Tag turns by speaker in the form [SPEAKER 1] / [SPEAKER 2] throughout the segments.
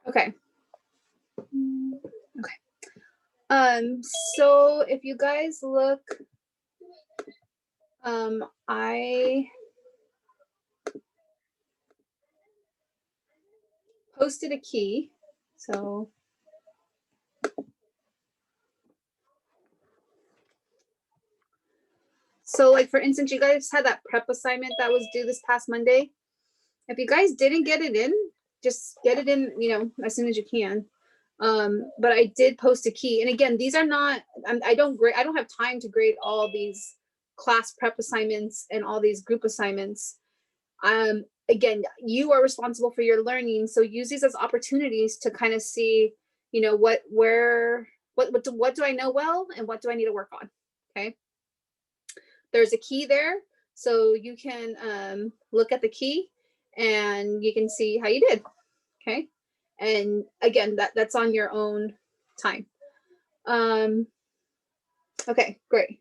[SPEAKER 1] Okay. Okay. So if you guys look, I posted a key. So like, for instance, you guys had that prep assignment that was due this past Monday. If you guys didn't get it in, just get it in, as soon as you can. But I did post a key. And again, these are not, I don't have time to grade all these class prep assignments and all these group assignments. Again, you are responsible for your learning. So use these as opportunities to kind of see, what do I know well and what do I need to work on? Okay. There's a key there. So you can look at the key and you can see how you did. Okay. And again, that's on your own time. Okay, great.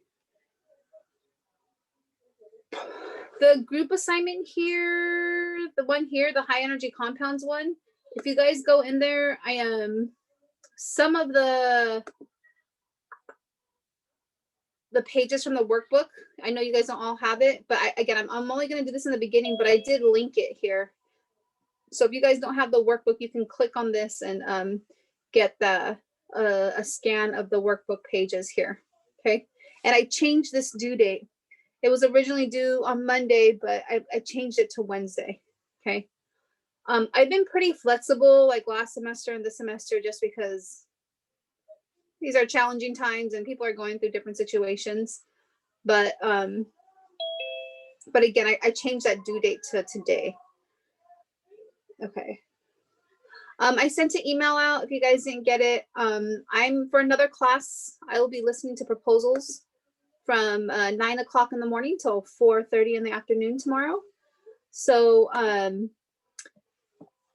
[SPEAKER 1] The group assignment here, the one here, the high energy compounds one, if you guys go in there, I am some of the pages from the workbook. I know you guys don't all have it, but I'm only going to do this in the beginning, but I did link it here. So if you guys don't have the workbook, you can click on this and get a scan of the workbook pages here. Okay. And I changed this due date. It was originally due on Monday, but I changed it to Wednesday. Okay. I've been pretty flexible like last semester and this semester, just because these are challenging times and people are going through different situations. But again, I changed that due date to today. Okay. I sent an email out if you guys didn't get it. I'm for another class. I will be listening to proposals from 9 o'clock in the morning till 4:30 in the afternoon tomorrow. So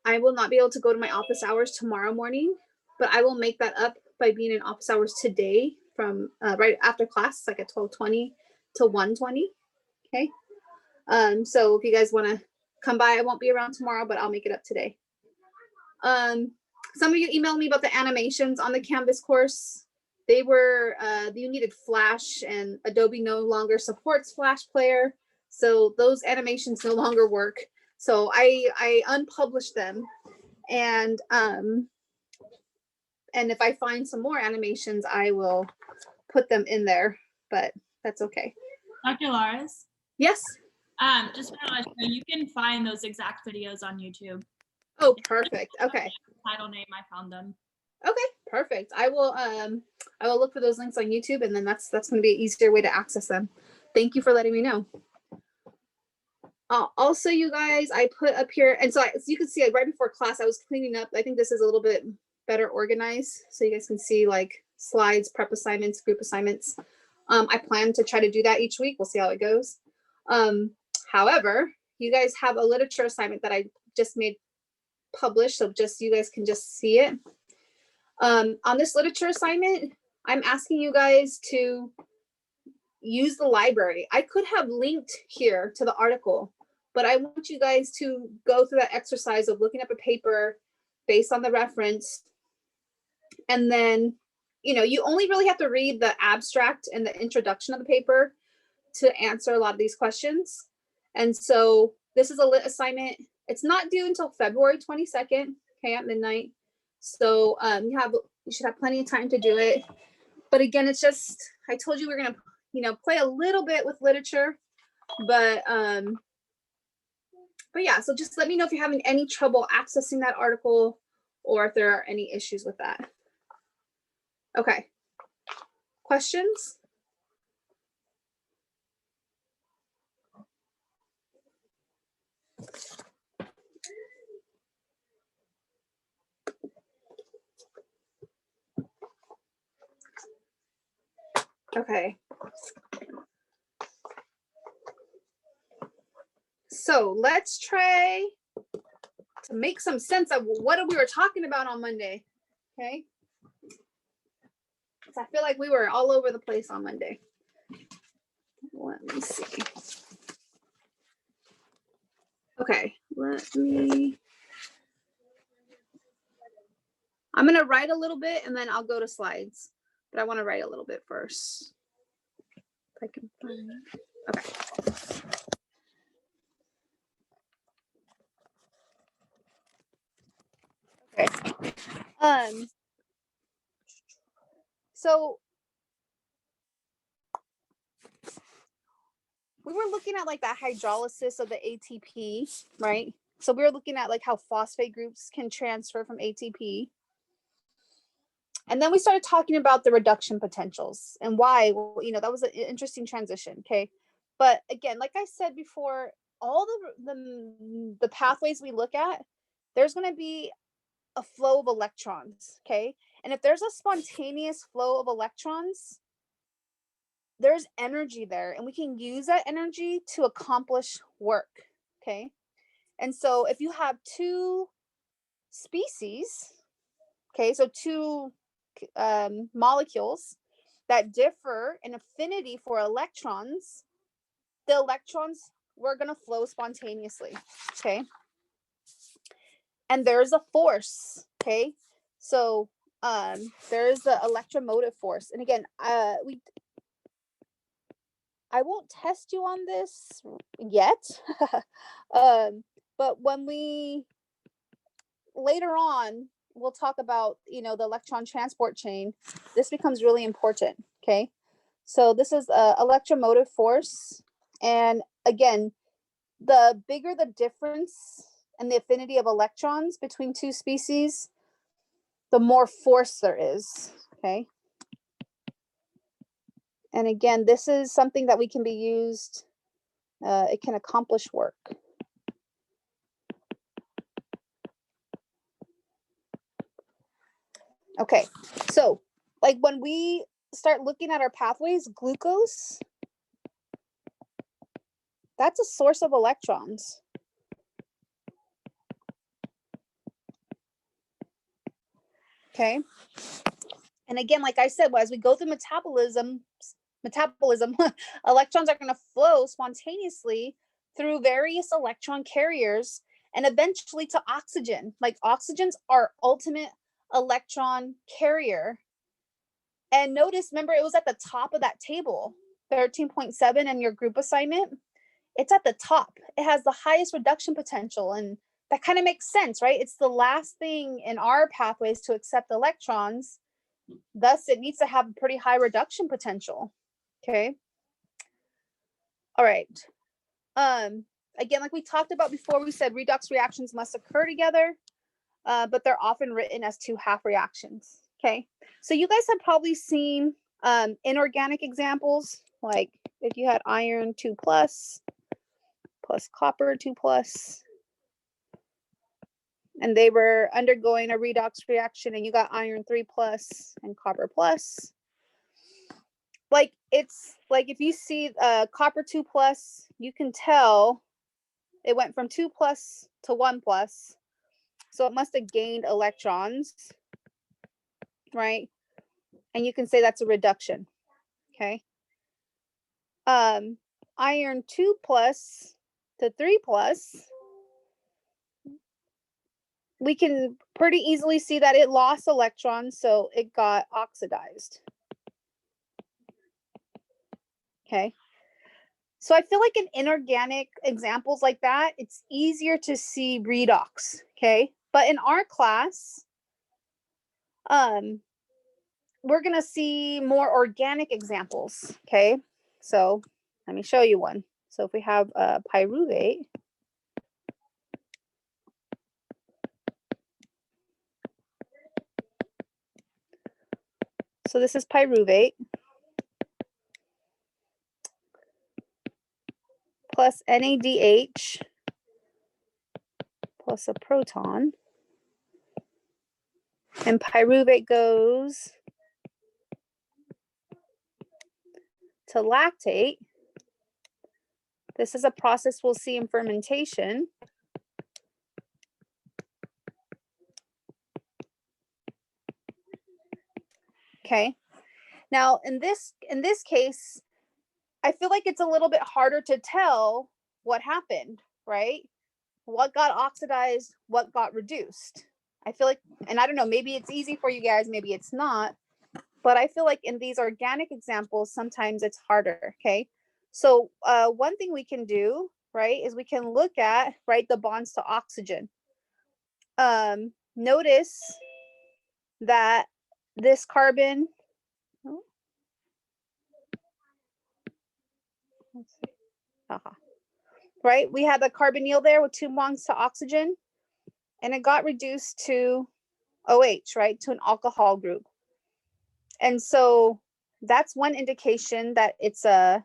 [SPEAKER 1] I will not be able to go to my office hours tomorrow morning, but I will make that up by being in office hours today from right after class, like at 12:20 to 1:20. Okay. So if you guys want to come by, I won't be around tomorrow, but I'll make it up today. Some of you emailed me about the animations on the Canvas course. They were, you needed Flash, and Adobe no longer supports Flash Player. So those animations no longer work. So I unpublished them, and if I find some more animations, I will put them in there, but that's okay.
[SPEAKER 2] Dr. Laris?
[SPEAKER 1] Yes?
[SPEAKER 2] Just want to let you know, you can find those exact videos on YouTube.
[SPEAKER 1] Oh, perfect. Okay.
[SPEAKER 2] Title name, I found them.
[SPEAKER 1] Okay, perfect. I will look for those links on YouTube, and then that's going to be an easier way to access them. Thank you for letting me know. Also, you guys, I put up here, and so you can see right before class, I was cleaning up. I think this is a little bit better organized, so you guys can see like slides, prep assignments, group assignments. I plan to try to do that each week. We'll see how it goes. However, you guys have a literature assignment that I just made published, so you guys can just see it. On this literature assignment, I'm asking you guys to use the library. I could have linked here to the article, but I want you guys to go through that exercise of looking up a paper based on the reference. And then, you only really have to read the abstract and the introduction of the paper to answer a lot of these questions. And so this is a lit assignment. It's not due until February 22nd, okay, at midnight. So you should have plenty of time to do it. But again, it's just, I told you we're gonna, play a little bit with literature, but yeah, so just let me know if you're having any trouble accessing that article or if there are any issues with that. Okay, questions? Okay. So let's try to make some sense of what we were talking about on Monday, okay? So I feel like we were all over the place on Monday. Let me see. Okay, let me. I'm going to write a little bit and then I'll go to slides, but I want to write a little bit first. If I can find it. Okay. Okay. So we were looking at like that hydrolysis of the ATP, right? So we were looking at like how phosphate groups can transfer from ATP. And then we started talking about the reduction potentials and why, well, you know, that was an interesting transition. Okay. But again, like I said before, all the pathways we look at, there's going to be a flow of electrons. Okay. And if there's a spontaneous flow of electrons, there's energy there and we can use that energy to accomplish work. Okay. And so if you have two species, okay, so two molecules that differ in affinity for electrons, the electrons were going to flow spontaneously. Okay. And there's a force. Okay. So there's the electromotive force. And again, I won't test you on this yet. But when we later on, we'll talk about, you know, the electron transport chain. This becomes really important. Okay. So this is electromotive force. And again, the bigger the difference in the affinity of electrons between two species, the more force there is. Okay. And again, this is something that we can be used, it can accomplish work. Okay, so like when we start looking at our pathways, glucose, that's a source of electrons. Okay. And again, like I said, as we go through metabolism, electrons are going to flow spontaneously through various electron carriers and eventually to oxygen. Like oxygen's our ultimate electron carrier. And notice, remember, it was at the top of that table, 13.7 in your group assignment. It's at the top. It has the highest reduction potential. And that kind of makes sense, right? It's the last thing in our pathways to accept electrons. Thus, it needs to have a pretty high reduction potential. Okay. All right. Again, like we talked about before, we said redox reactions must occur together, but they're often written as two half reactions. Okay. So you guys have probably seen inorganic examples, like if you had iron 2+ plus copper 2+, and they were undergoing a redox reaction and you got iron 3+ and copper plus. Like it's like if you see copper 2+, you can tell it went from 2+ to 1+. So it must have gained electrons, right? And you can say that's a reduction. Okay. Iron 2+ to 3+, we can pretty easily see that it lost electrons, so it got oxidized. Okay. So I feel like in inorganic examples like that, it's easier to see redox. Okay. But in our class, we're going to see more organic examples. Okay. So let me show you one. So if we have pyruvate, so this is pyruvate plus NADH plus a proton. And pyruvate goes to lactate. This is a process we'll see in fermentation. Okay. Now, in this case, I feel like it's a little bit harder to tell what happened, right? What got oxidized, what got reduced. I feel like, and I don't know, maybe it's easy for you guys, maybe it's not, but I feel like in these organic examples, sometimes it's harder, okay? So one thing we can do, right, is we can look at, right, the bonds to oxygen. Notice that this carbon, oh, let's see, right, we had the carbonyl there with 2 bonds to oxygen, and it got reduced to OH, right, to an alcohol group. And so that's one indication that it's that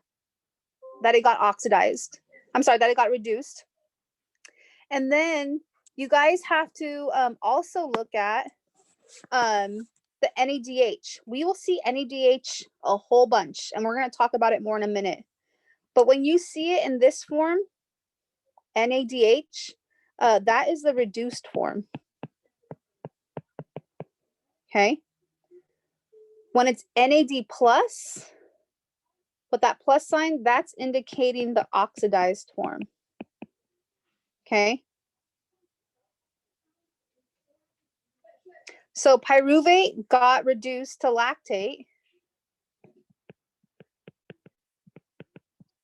[SPEAKER 1] it got oxidized. I'm sorry, that it got reduced. And then you guys have to also look at the NADH. We will see NADH a whole bunch, and we're going to talk about it more in a minute. But when you see it in this form, NADH, that is the reduced form. Okay. When it's NAD plus, with that plus sign, that's indicating the oxidized form. Okay. So pyruvate got reduced to lactate,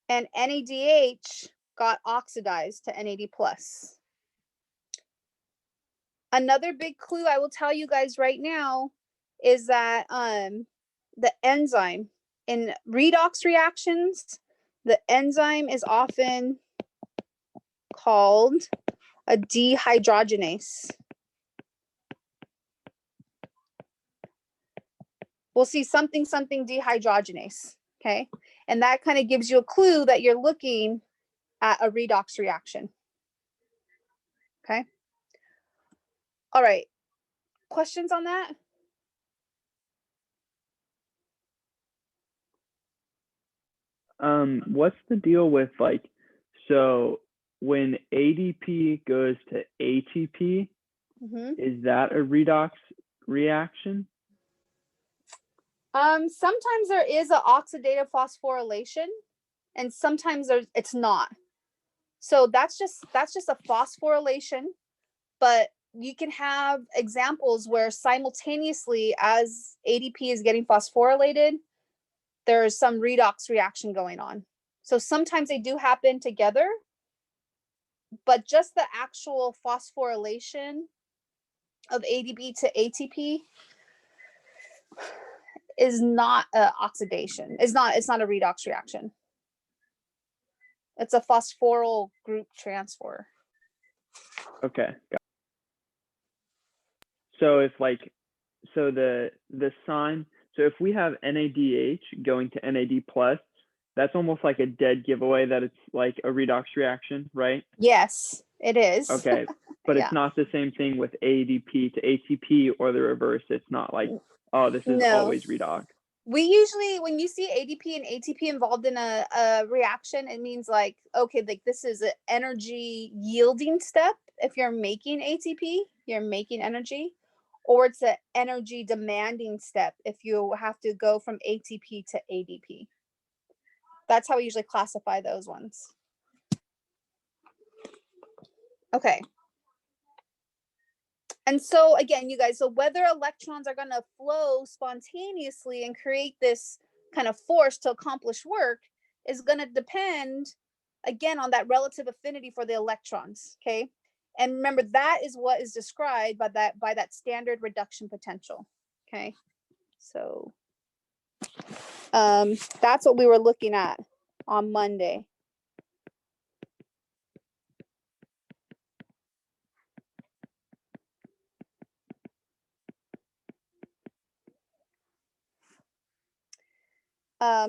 [SPEAKER 1] and NADH got oxidized to NAD plus. Another big clue I will tell you guys right now is that the enzyme in redox reactions, the enzyme is often called a dehydrogenase. We'll see something dehydrogenase, okay? And that kind of gives you a clue that you're looking at a redox reaction, okay? All right, questions on that?
[SPEAKER 3] What's the deal with like, so when ADP goes to ATP, is that a redox reaction?
[SPEAKER 1] Sometimes there is an oxidative phosphorylation, and sometimes it's not. So that's just a phosphorylation, but you can have examples where simultaneously as ADP is getting phosphorylated, there's some redox reaction going on. So sometimes they do happen together, but just the actual phosphorylation of ADP to ATP is not an oxidation. It's not a redox reaction. It's a phosphoryl group transfer.
[SPEAKER 3] Okay. So if like, so the sign, so if we have NADH going to NAD plus, that's almost like a dead giveaway that it's like a redox reaction, right?
[SPEAKER 1] Yes, it is.
[SPEAKER 3] Okay, but
[SPEAKER 1] Yeah.
[SPEAKER 3] it's not the same thing with ADP to ATP or the reverse. It's not like, oh, this is always redox.
[SPEAKER 1] We usually, when you see ADP and ATP involved in a reaction, it means like, okay, like this is an energy yielding step. If you're making ATP, you're making energy, or it's an energy demanding step if you have to go from ATP to ADP. That's how we usually classify those ones. Okay. And so again, you guys, so whether electrons are going to flow spontaneously and create this kind of force to accomplish work is going to depend, again, on that relative affinity for the electrons, okay? And remember, that is what is described by that standard reduction potential, okay? So that's what we were looking at on Monday.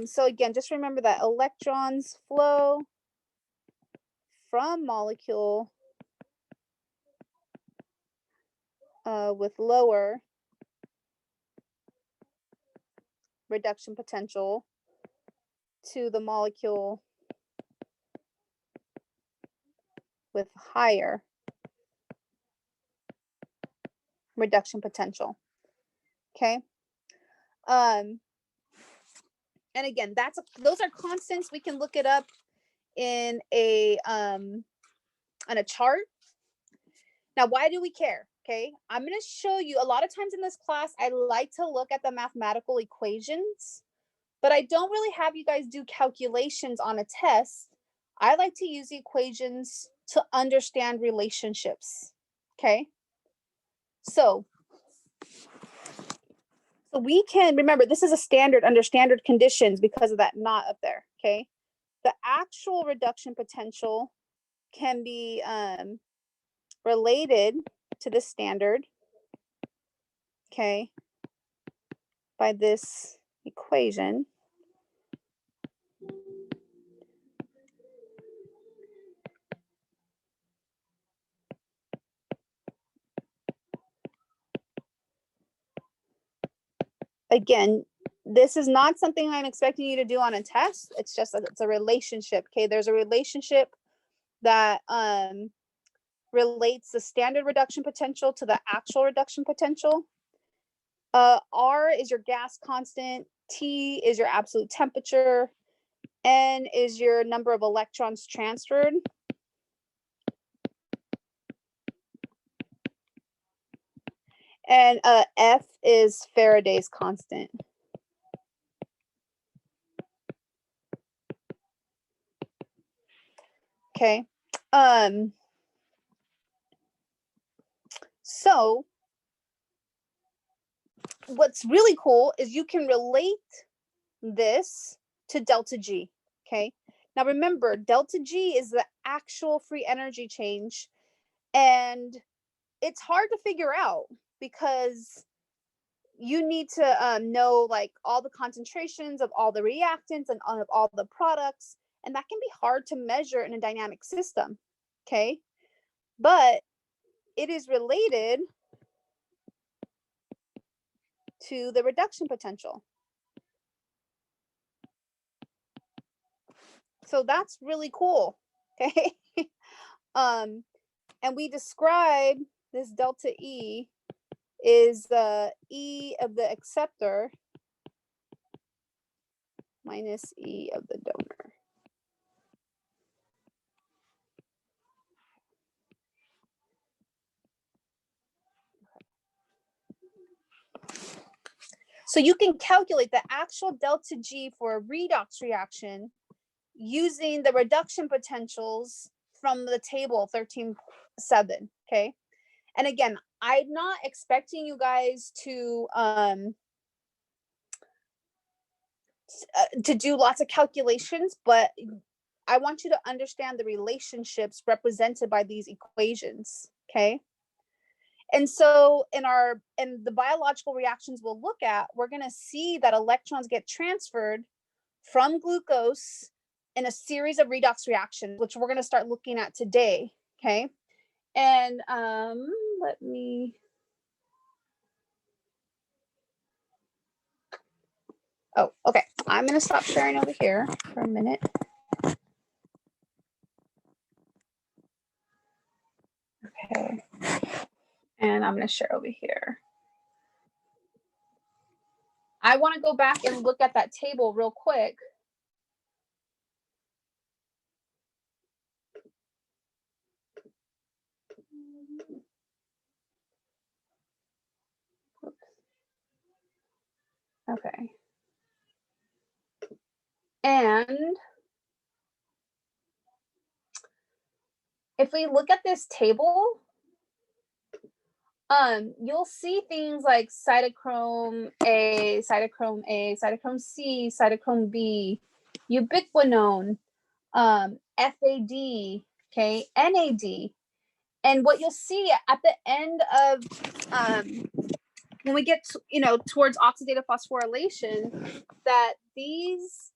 [SPEAKER 1] So again, just remember that electrons flow from molecule with lower reduction potential to the molecule with higher reduction potential. Okay. And again, those are constants. We can look it up in a chart. Now, why do we care? Okay, I'm going to show you, a lot of times in this class, I like to look at the mathematical equations, but I don't really have you guys do calculations on a test. I like to use the equations to understand relationships. Okay, so we can remember this is a standard under standard conditions because of that knot up there. Okay, the actual reduction potential can be related to the standard, okay, by this equation. Again, this is not something I'm expecting you to do on a test. It's just it's a relationship. Okay, there's a relationship that relates the standard reduction potential to the actual reduction potential. R is your gas constant, T is your absolute temperature, N is your number of electrons transferred. And F is Faraday's constant. Okay. So what's really cool is you can relate this to delta G. Okay. Now remember, delta G is the actual free energy change, and it's hard to figure out because you need to know like all the concentrations of all the reactants and of all the products, and that can be hard to measure in a dynamic system. Okay, but it is related to the reduction potential. So that's really cool. Okay. And we describe this delta E is the E of the acceptor minus E of the donor. So you can calculate the actual delta G for a redox reaction using the reduction potentials from the table 13.7. Okay. And again, I'm not expecting you guys to do lots of calculations, but I want you to understand the relationships represented by these equations. Okay. And so in the biological reactions we'll look at, we're going to see that electrons get transferred from glucose in a series of redox reactions, which we're going to start looking at today. Okay. And let me. Oh, okay. I'm going to stop sharing over here for a minute. Okay. And I'm going to share over here. I want to go back and look at that table real quick. Okay. And if we look at this table, you'll see things like cytochrome A, cytochrome C, cytochrome B, ubiquinone, FAD, okay, NAD. And what you'll see at the end of when we get towards oxidative phosphorylation, that these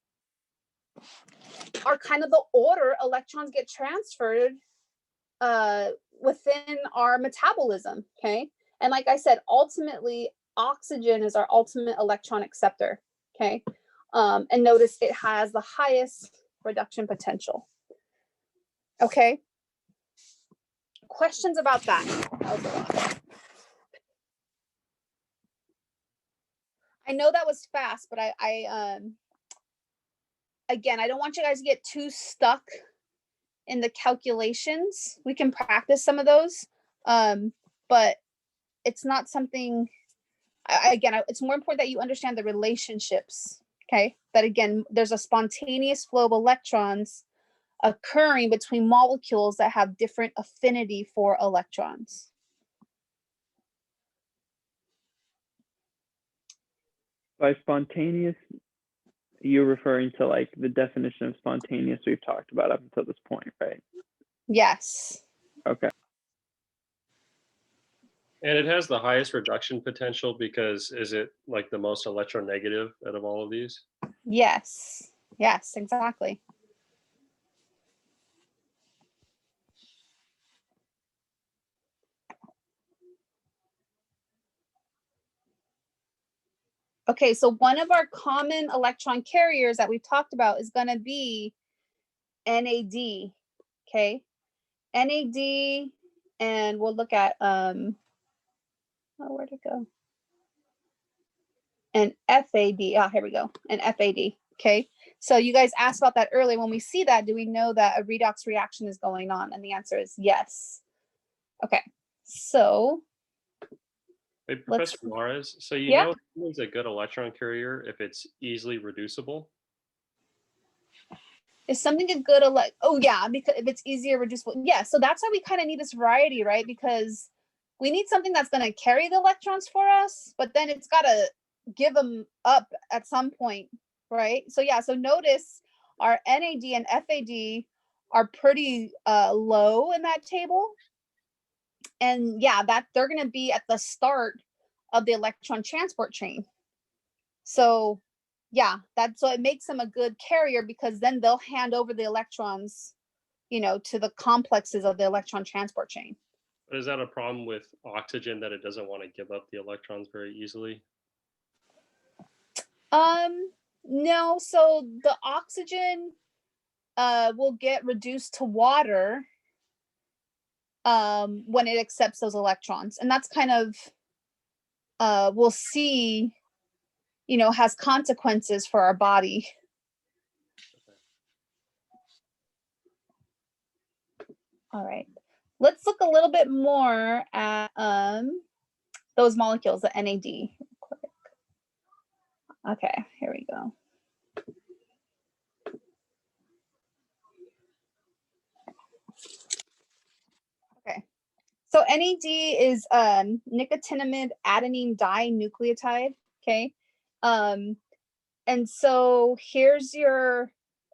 [SPEAKER 1] are kind of the order electrons get transferred within our metabolism. Okay. And like I said, ultimately oxygen is our ultimate electron acceptor. Okay. And notice it has the highest reduction potential. Okay. Questions about that? That was a lot. I know that was fast, but again, I don't want you guys to get too stuck in the calculations. We can practice some of those, but it's not something, again, it's more important that you understand the relationships, okay? That again, there's a spontaneous flow of electrons occurring between molecules that have different affinity for electrons.
[SPEAKER 3] By spontaneous, you're referring to like the definition of spontaneous we've talked about up until this point, right?
[SPEAKER 1] Yes.
[SPEAKER 3] Okay.
[SPEAKER 4] And it has the highest reduction potential because is it like the most electronegative out of all of these?
[SPEAKER 1] Yes. Yes, exactly. Okay, so one of our common electron carriers that we've talked about is going to be NAD, okay? NAD, and we'll look at, oh, where'd it go? And FAD, here we go, and FAD, okay? So you guys asked about that earlier. When we see that, do we know that a redox reaction is going on? And the answer is yes. Okay, so.
[SPEAKER 4] Hey, Professor Juarez, so you
[SPEAKER 1] Yeah.
[SPEAKER 4] know something's a good electron carrier if it's easily reducible?
[SPEAKER 1] Is something a good, oh yeah, because if it's easier reducible, yeah. So that's why we kind of need this variety, right? Because we need something that's going to carry the electrons for us, but then it's got to give them up at some point, right? So yeah, so notice our NAD and FAD are pretty low in that table. And yeah, that they're going to be at the start of the electron transport chain. So yeah, that's so it makes them a good carrier because then they'll hand over the electrons, you know, to the complexes of the electron transport chain.
[SPEAKER 4] But is that a problem with oxygen that it doesn't want to give up the electrons very easily?
[SPEAKER 1] No, so the oxygen will get reduced to water when it accepts those electrons. And that's kind of we'll see, you know, has consequences for our body. All right, let's look a little bit more at those molecules, the NAD. Okay, here we go. Okay, so NAD is nicotinamide adenine dinucleotide. Okay, and so here's your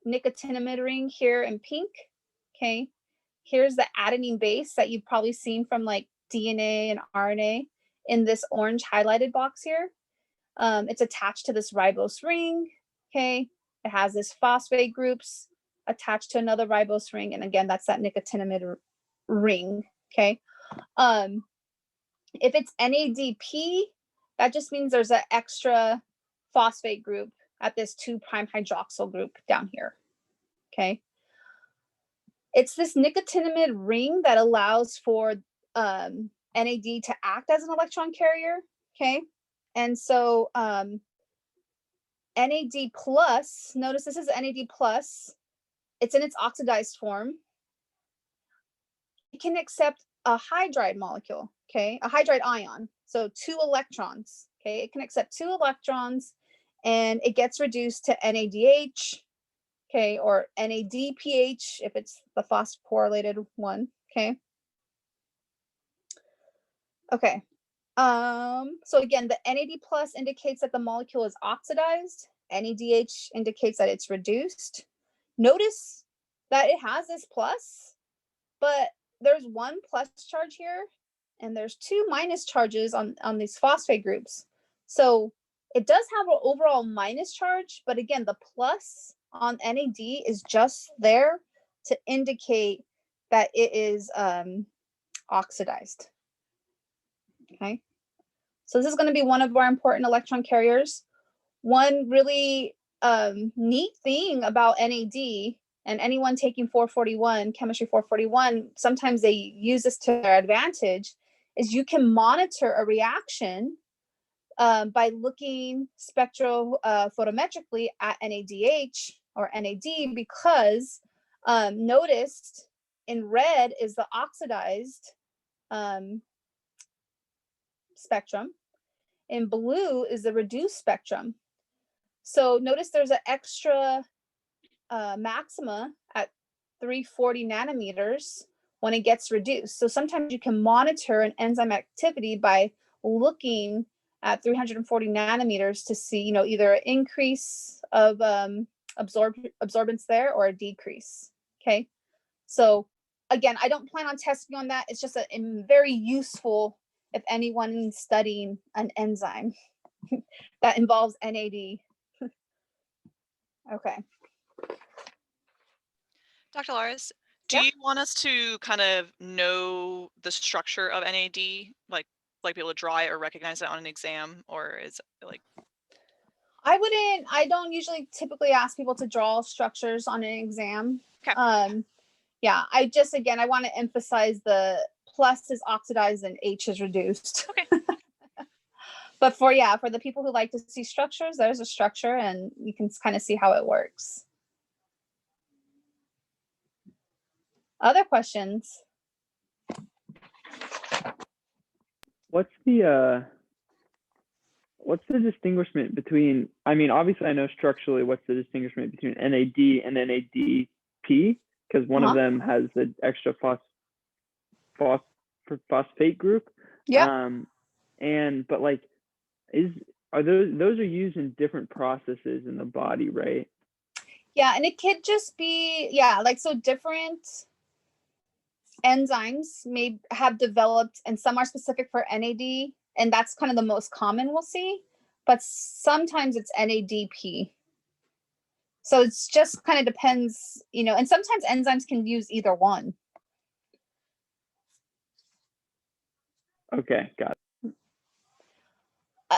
[SPEAKER 1] nicotinamide ring here in pink. Okay, here's the adenine base that you've probably seen from like DNA and RNA in this orange highlighted box here. It's attached to this ribose ring. Okay, it has this phosphate groups attached to another ribose ring, and again, that's that nicotinamide ring. Okay, if it's NADP, that just means there's an extra phosphate group at this 2' hydroxyl group down here. Okay, it's this nicotinamide ring that allows for NAD to act as an electron carrier. Okay, and so NAD plus, notice this is NAD plus, it's in its oxidized form. It can accept a hydride molecule, okay, a hydride ion, so 2 electrons, okay, it can accept 2 electrons and it gets reduced to NADH, okay, or NADPH if it's the phosphorylated one, okay. Okay, so again, the NAD plus indicates that the molecule is oxidized. NADH indicates that it's reduced. Notice that it has this plus, but there's 1 plus charge here, and there's 2 minus charges on these phosphate groups. So it does have an overall minus charge, but again, the plus on NAD is just there to indicate that it is oxidized. Okay, so this is going to be one of our important electron carriers. One really neat thing about NAD, and anyone taking 441, chemistry 441, sometimes they use this to their advantage, is you can monitor a reaction by looking spectrophotometrically at NADH or NAD, because noticed in red is the oxidized spectrum. In blue is the reduced spectrum. So notice there's an extra maxima at 340 nanometers when it gets reduced. So sometimes you can monitor an enzyme activity by looking at 340 nanometers to see, you know, either an increase of absorbance there or a decrease. Okay. So again, I don't plan on testing on that. It's just a very useful if anyone's studying an enzyme that involves NAD. Okay.
[SPEAKER 5] Dr. Laris, do
[SPEAKER 1] Yeah.
[SPEAKER 5] you want us to kind of know the structure of NAD, like be able to draw it or recognize it on an exam, or is it like?
[SPEAKER 1] I don't usually typically ask people to draw structures on an exam.
[SPEAKER 5] Okay.
[SPEAKER 1] Yeah, I just, again, I want to emphasize the plus is oxidized and H is reduced.
[SPEAKER 5] Okay.
[SPEAKER 1] But for the people who like to see structures, there's a structure and you can kind of see how it works. Other questions?
[SPEAKER 3] What's the distinguishment between, I mean, obviously I know structurally what's the distinguishment between NAD and NADP, because one of them has the extra phosphate group.
[SPEAKER 1] Yeah.
[SPEAKER 3] But like, are those are used in different processes in the body, right?
[SPEAKER 1] Yeah, and it could just be, like, so different enzymes may have developed, and some are specific for NAD, and that's kind of the most common we'll see, but sometimes it's NADP. So it's just kind of depends, you know, and sometimes enzymes can use either one.
[SPEAKER 3] Okay, got it.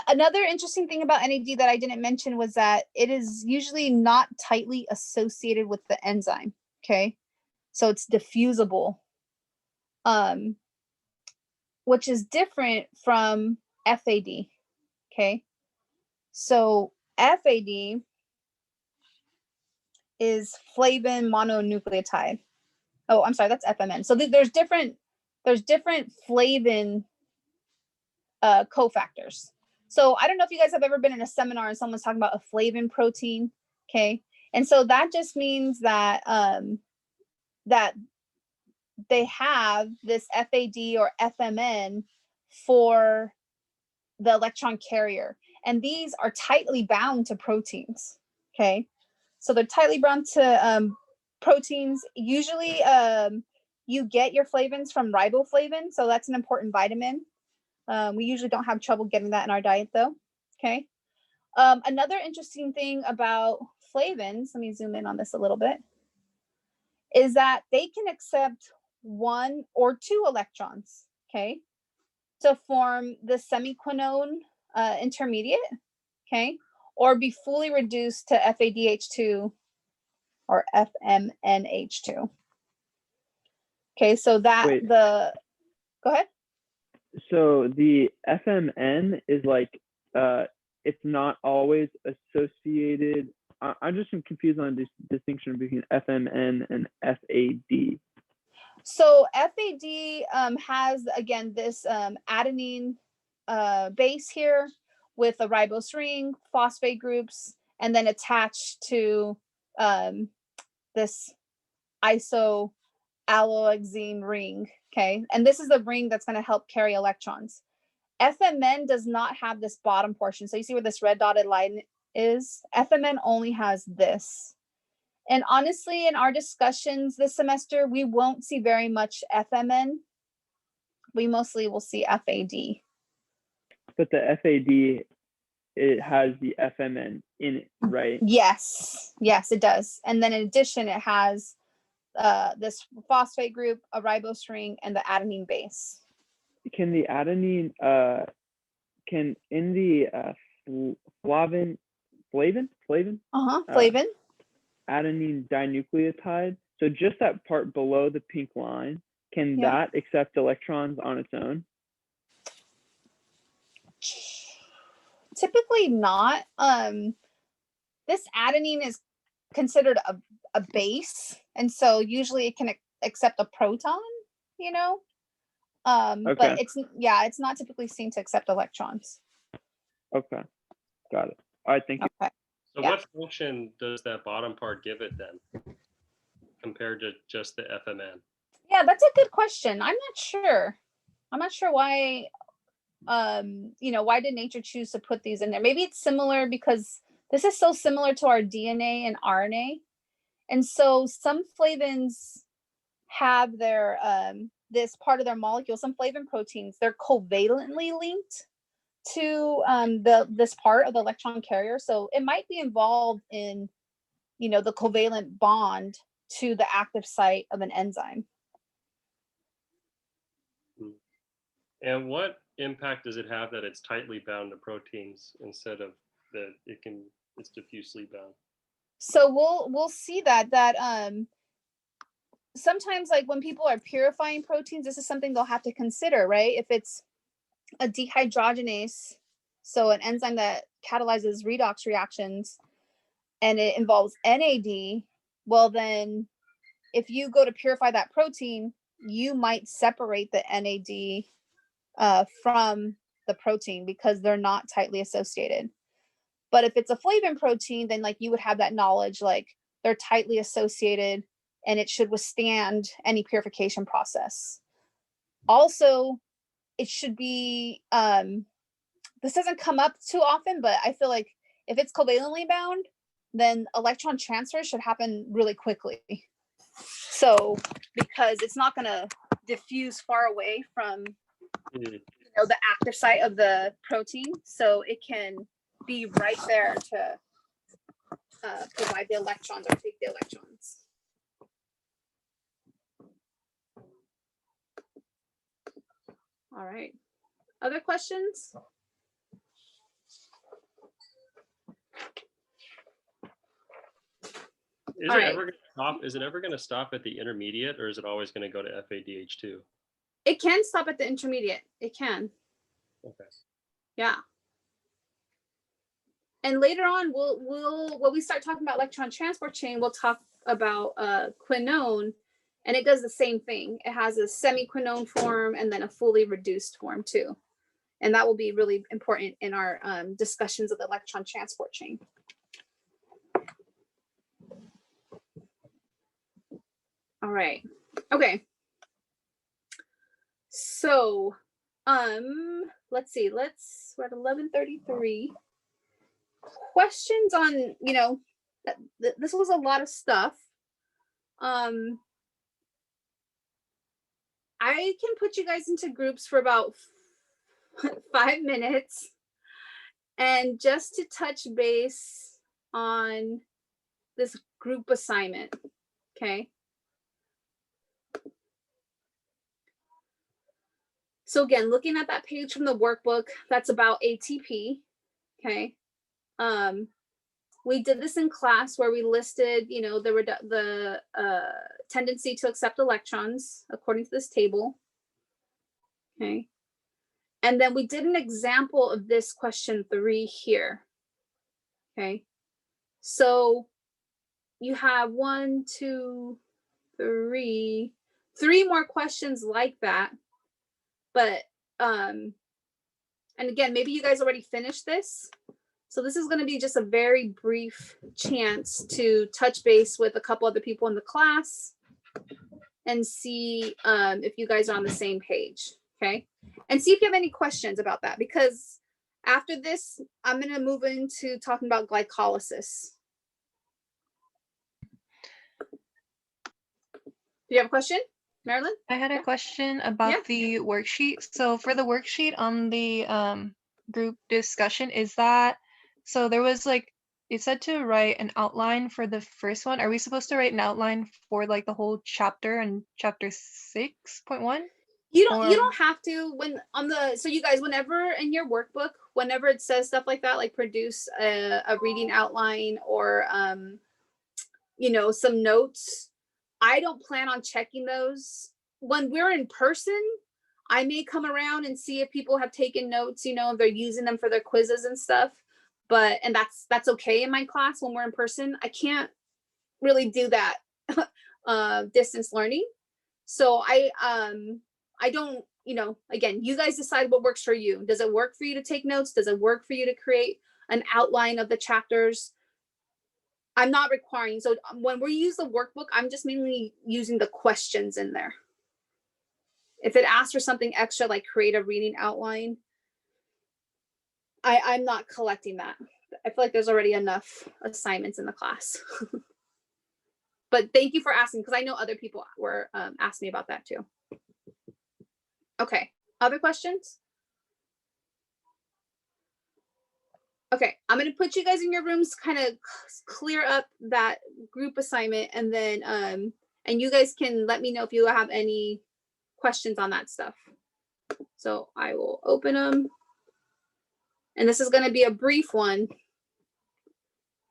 [SPEAKER 1] Another interesting thing about NAD that I didn't mention was that it is usually not tightly associated with the enzyme, okay? So it's diffusible, which is different from FAD, okay? So FAD is flavin mononucleotide. Oh, I'm sorry, that's FMN. So there's different flavin cofactors. So I don't know if you guys have ever been in a seminar and someone's talking about a flavin protein, okay? And so that just means that that they have this FAD or FMN for the electron carrier. And these are tightly bound to proteins, okay? So they're tightly bound to proteins. Usually you get your flavins from riboflavin, so that's an important vitamin. We usually don't have trouble getting that in our diet though, okay? Another interesting thing about flavins, let me zoom in on this a little bit, is that they can accept 1 or 2 electrons, okay, to form the semiquinone intermediate, okay, or be fully reduced to FADH2 or FMNH2. Okay, so that go ahead.
[SPEAKER 3] So the FMN is like, it's not always associated. I'm just confused on this distinction between FMN and FAD.
[SPEAKER 1] So FAD has, again, this adenine base here with a ribose ring, phosphate groups, and then attached to this isoallohexene ring, okay? And this is the ring that's going to help carry electrons. FMN does not have this bottom portion. So you see where this red dotted line is? FMN only has this. And honestly, in our discussions this semester, we won't see very much FMN. We mostly will see FAD. But
[SPEAKER 3] the FAD, it has the FMN in it, right?
[SPEAKER 1] Yes, it does. And then in addition, it has this phosphate group, a ribose ring, and the adenine base.
[SPEAKER 3] Can the adenine, flavin?
[SPEAKER 1] Flavin.
[SPEAKER 3] Adenine dinucleotide. So just that part below the pink line, can that accept electrons on its own?
[SPEAKER 1] Typically not. This adenine is considered a base, and so usually it can accept a proton, you know.
[SPEAKER 3] Okay.
[SPEAKER 1] But it's not typically seen to accept electrons.
[SPEAKER 3] Okay, got it. All right, thank you.
[SPEAKER 1] Okay.
[SPEAKER 4] So
[SPEAKER 1] Yeah.
[SPEAKER 4] what function does that bottom part give it then, compared to just the FMN?
[SPEAKER 1] Yeah, that's a good question. I'm not sure. I'm not sure why, why did nature choose to put these in there? Maybe it's similar because this is so similar to our DNA and RNA. And so some flavins have their, this part of their molecule, some flavin proteins, they're covalently linked to this part of the electron carrier. So it might be involved in, the covalent bond to the active site of an enzyme.
[SPEAKER 4] And what impact does it have that it's tightly bound to proteins instead of that it's diffusely bound?
[SPEAKER 1] So we'll see that sometimes, like when people are purifying proteins, this is something they'll have to consider, right? If it's a dehydrogenase, so an enzyme that catalyzes redox reactions, and it involves NAD, well then if you go to purify that protein, you might separate the NAD from the protein because they're not tightly associated. But if it's a flavin protein, then like you would have that knowledge, like they're tightly associated and it should withstand any purification process. Also, it should be, this doesn't come up too often, but I feel like if it's covalently bound, then electron transfer should happen really quickly. So, because it's not gonna diffuse far away from the active site of the protein, so it can be right there to provide the electrons or take the electrons. All right. Other questions?
[SPEAKER 4] Is it ever going to stop? Is it ever going to stop at the intermediate, or is it always going to go to FADH2?
[SPEAKER 1] It can stop at the intermediate. It can.
[SPEAKER 4] Okay.
[SPEAKER 1] Yeah. And later on, when we start talking about electron transport chain, we'll talk about quinone, and it does the same thing. It has a semi-quinone form and then a fully reduced form too. And that will be really important in our discussions of the electron transport chain. All right. Okay. So, let's see. We're at 11:33. Questions on, this was a lot of stuff. I can put you guys into groups for about 5 minutes and just to touch base on this group assignment. Okay. So again, looking at that page from the workbook, that's about ATP. Okay. We did this in class where we listed, the tendency to accept electrons according to this table. Okay. And then we did an example of this question 3 here. Okay. So you have 1, 2, 3 more questions like that. But, and again, maybe you guys already finished this. So this is going to be just a very brief chance to touch base with a couple other people in the class and see if you guys are on the same page. Okay. And see if you have any questions about that, because after this, I'm going to move into talking about glycolysis. Do you have a question, Marilyn?
[SPEAKER 6] I had a question about the worksheet. So for the worksheet on the group discussion, is that, so there was like, it said to write an outline for the first one. Are we supposed to write an outline for like the whole chapter and chapter 6.1?
[SPEAKER 1] You don't have to. So you guys, whenever in your workbook, whenever it says stuff like that, like produce a reading outline or some notes, I don't plan on checking those. When we're in person, I may come around and see if people have taken notes, if they're using them for their quizzes and stuff. And that's okay in my class when we're in person. I can't really do that distance learning. So I don't, you know, again, you guys decide what works for you. Does it work for you to take notes? Does it work for you to create an outline of the chapters? I'm not requiring. So when we use the workbook, I'm just mainly using the questions in there. If it asks for something extra, like create a reading outline, I'm not collecting that. I feel like there's already enough assignments in the class. But thank you for asking, because I know other people were asking me about that too. Okay, other questions? Okay, I'm gonna put you guys in your rooms, kind of clear up that group assignment, and then and you guys can let me know if you have any questions on that stuff. So I will open them. And this is gonna be a brief one,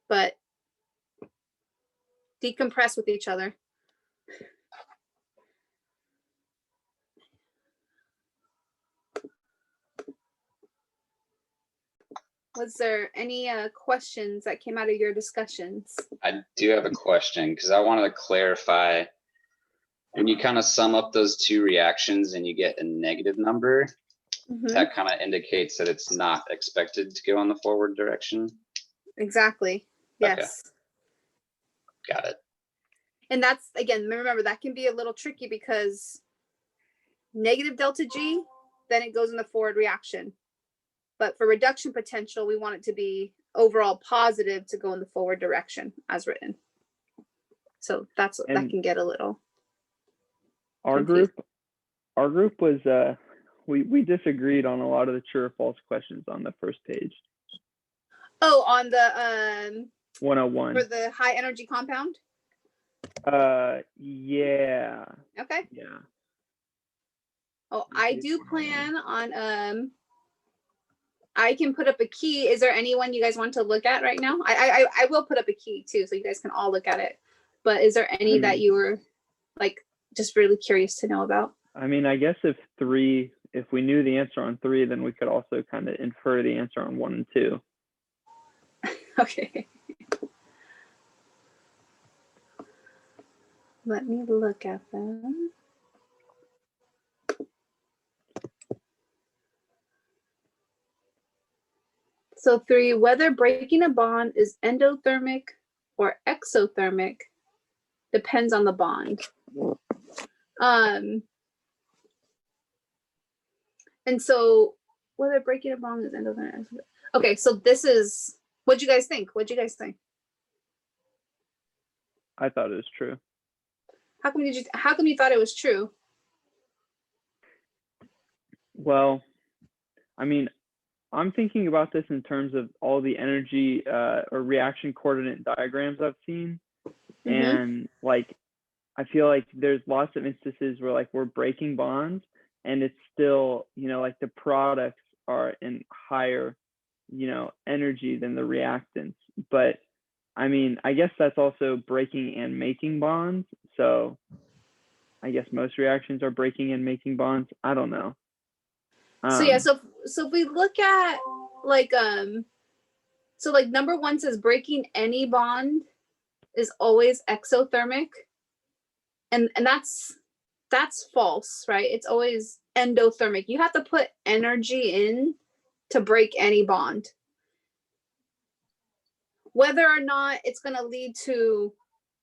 [SPEAKER 1] but decompress with each other. Was there any questions that came out of your discussions?
[SPEAKER 7] I do have a question because I wanted to clarify when you kind of sum up those two reactions and you get a negative number, that kind of indicates that it's not expected to go in the forward direction.
[SPEAKER 1] Exactly. Yes.
[SPEAKER 7] Okay. Got it.
[SPEAKER 1] And that's, again, remember, that can be a little tricky because negative delta G, then it goes in the forward reaction. But for reduction potential, we want it to be overall positive to go in the forward direction as written. So that's what that can get a little.
[SPEAKER 3] Our group was we disagreed on a lot of the true or false questions on the first page.
[SPEAKER 1] Oh, on the
[SPEAKER 3] 101.
[SPEAKER 1] for the high energy compound?
[SPEAKER 3] Yeah.
[SPEAKER 1] Okay.
[SPEAKER 3] Yeah.
[SPEAKER 1] Oh, I do plan on I can put up a key. Is there anyone you guys want to look at right now? I will put up a key too, so you guys can all look at it. But is there any that you were like just really curious to know about?
[SPEAKER 3] I mean, I guess if we knew the answer on 3, then we could also kind of infer the answer on 1 and 2.
[SPEAKER 1] Okay. Let me look at them. So 3, whether breaking a bond is endothermic or exothermic depends on the bond. And so whether breaking a bond is endothermic. Okay, so this is, what'd you guys think? What'd you guys think?
[SPEAKER 3] I thought it was true.
[SPEAKER 1] How come you thought it was true?
[SPEAKER 3] Well, I mean, I'm thinking about this in terms of all the energy or reaction coordinate diagrams I've seen. And like, I feel like there's lots of instances where like we're breaking bonds and it's still, you know, like the products are in higher, you know, energy than the reactants. But I mean, I guess that's also breaking and making bonds. So I guess most reactions are breaking and making bonds. I don't know.
[SPEAKER 1] So yeah, so if we look at like so like number 1 says breaking any bond is always exothermic, and that's false, right? It's always endothermic. You have to put energy in to break any bond. Whether or not it's going to lead to,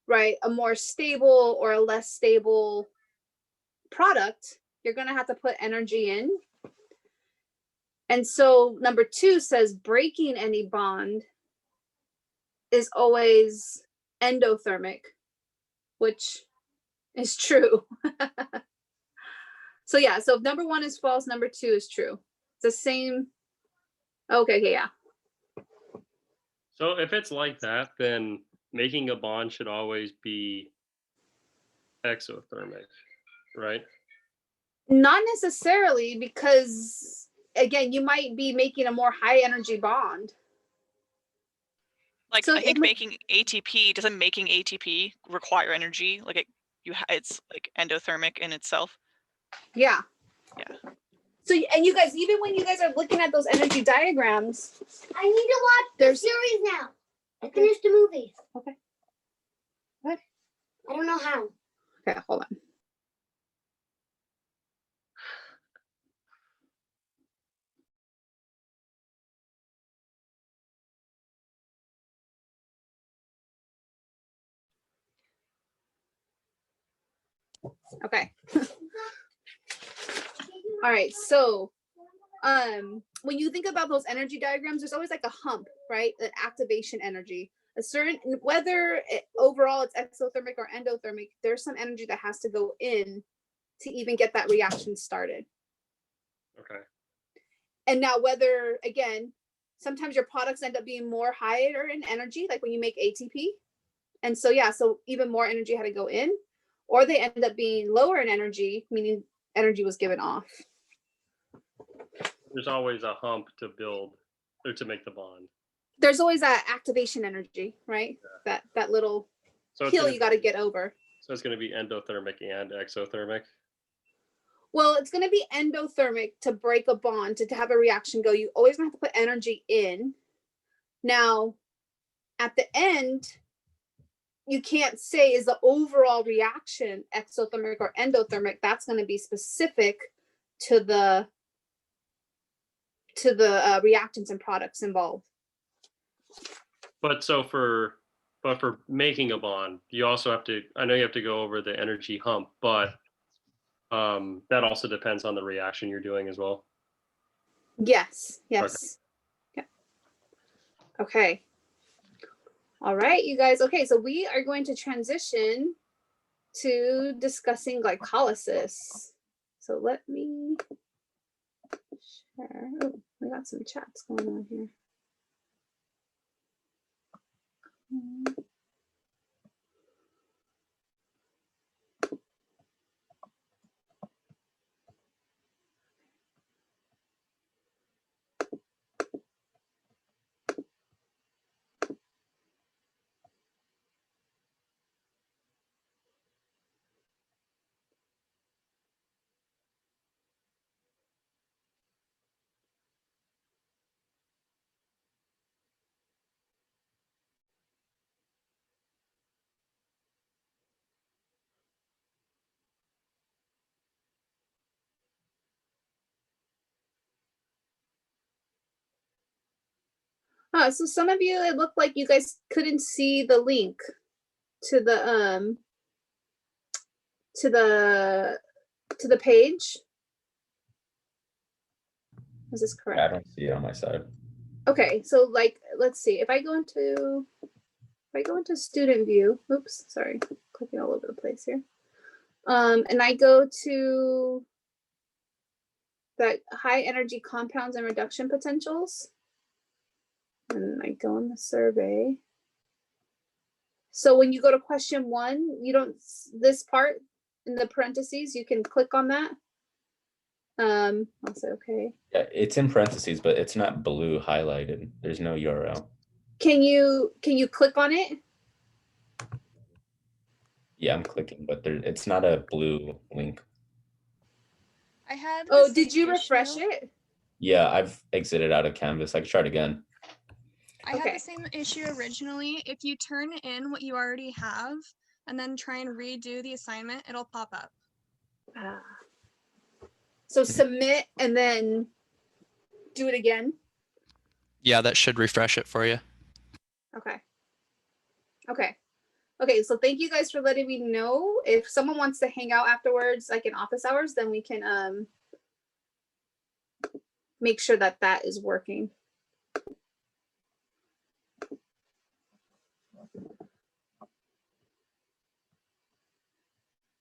[SPEAKER 1] right, a more stable or a less stable product, you're going to have to put energy in. And so number 2 says breaking any bond is always endothermic, which is true. So yeah, so if number 1 is false, number 2 is true. It's the same. Okay, yeah.
[SPEAKER 4] So if it's like that, then making a bond should always be exothermic, right?
[SPEAKER 1] Not necessarily, because again, you might be making a more high energy bond.
[SPEAKER 5] Like,
[SPEAKER 1] So
[SPEAKER 5] I think making ATP, doesn't making ATP require energy? Like it's like endothermic in itself.
[SPEAKER 1] Yeah.
[SPEAKER 5] Yeah.
[SPEAKER 1] So, and you guys, even when you guys are looking at those energy diagrams,
[SPEAKER 8] I need to watch the series now. I finished the movie.
[SPEAKER 1] Okay. What?
[SPEAKER 8] I don't know how.
[SPEAKER 1] Okay, hold on. Okay. All right, so when you think about those energy diagrams, there's always like a hump, right? The activation energy. A certain, whether overall it's exothermic or endothermic, there's some energy that has to go in to even get that reaction started.
[SPEAKER 4] Okay.
[SPEAKER 1] And now whether, again, sometimes your products end up being more higher in energy, like when you make ATP. And so, yeah, so even more energy had to go in, or they end up being lower in energy, meaning energy was given off.
[SPEAKER 4] There's always a hump to build or to make the bond.
[SPEAKER 1] There's always that activation energy, right? Yeah. That little hill you got to get over.
[SPEAKER 4] So it's going to be endothermic and exothermic?
[SPEAKER 1] Well, it's going to be endothermic to break a bond, to have a reaction go. You always have to put energy in. Now, at the end, you can't say is the overall reaction exothermic or endothermic. That's going to be specific to the reactants and products involved.
[SPEAKER 4] But for making a bond, you also have to, I know you have to go over the energy hump, but that also depends on the reaction you're doing as well.
[SPEAKER 1] Yes. Yes. Okay. Yeah. Okay. All right, you guys. Okay, so we are going to transition to discussing glycolysis. So let me share. Oh, we got some chats going on here. So some of you, it looked like you guys couldn't see the link to the page. Is this correct?
[SPEAKER 9] I don't see it on my side.
[SPEAKER 1] Okay, so like, let's see. If I go into student view, oops, sorry, clicking all over the place here. And I go to that high energy compounds and reduction potentials. And I go in the survey. So when you go to question 1, you don't, this part in the parentheses, you can click on that. I'll say, okay.
[SPEAKER 9] Yeah, it's in parentheses, but it's not blue highlighted. There's no URL.
[SPEAKER 1] Can you click on it?
[SPEAKER 9] Yeah, I'm clicking, but it's not a blue link.
[SPEAKER 10] I had.
[SPEAKER 1] Oh, did you refresh it?
[SPEAKER 9] Yeah, I've exited out of Canvas. I can try it again.
[SPEAKER 10] I had the same issue originally. If you turn in what you already have and then try and redo the assignment, it'll pop up.
[SPEAKER 1] So submit and then do it again.
[SPEAKER 11] Yeah, that should refresh it for you.
[SPEAKER 1] Okay. Okay. Okay, so thank you guys for letting me know. If someone wants to hang out afterwards, like in office hours, then we can make sure that that is working.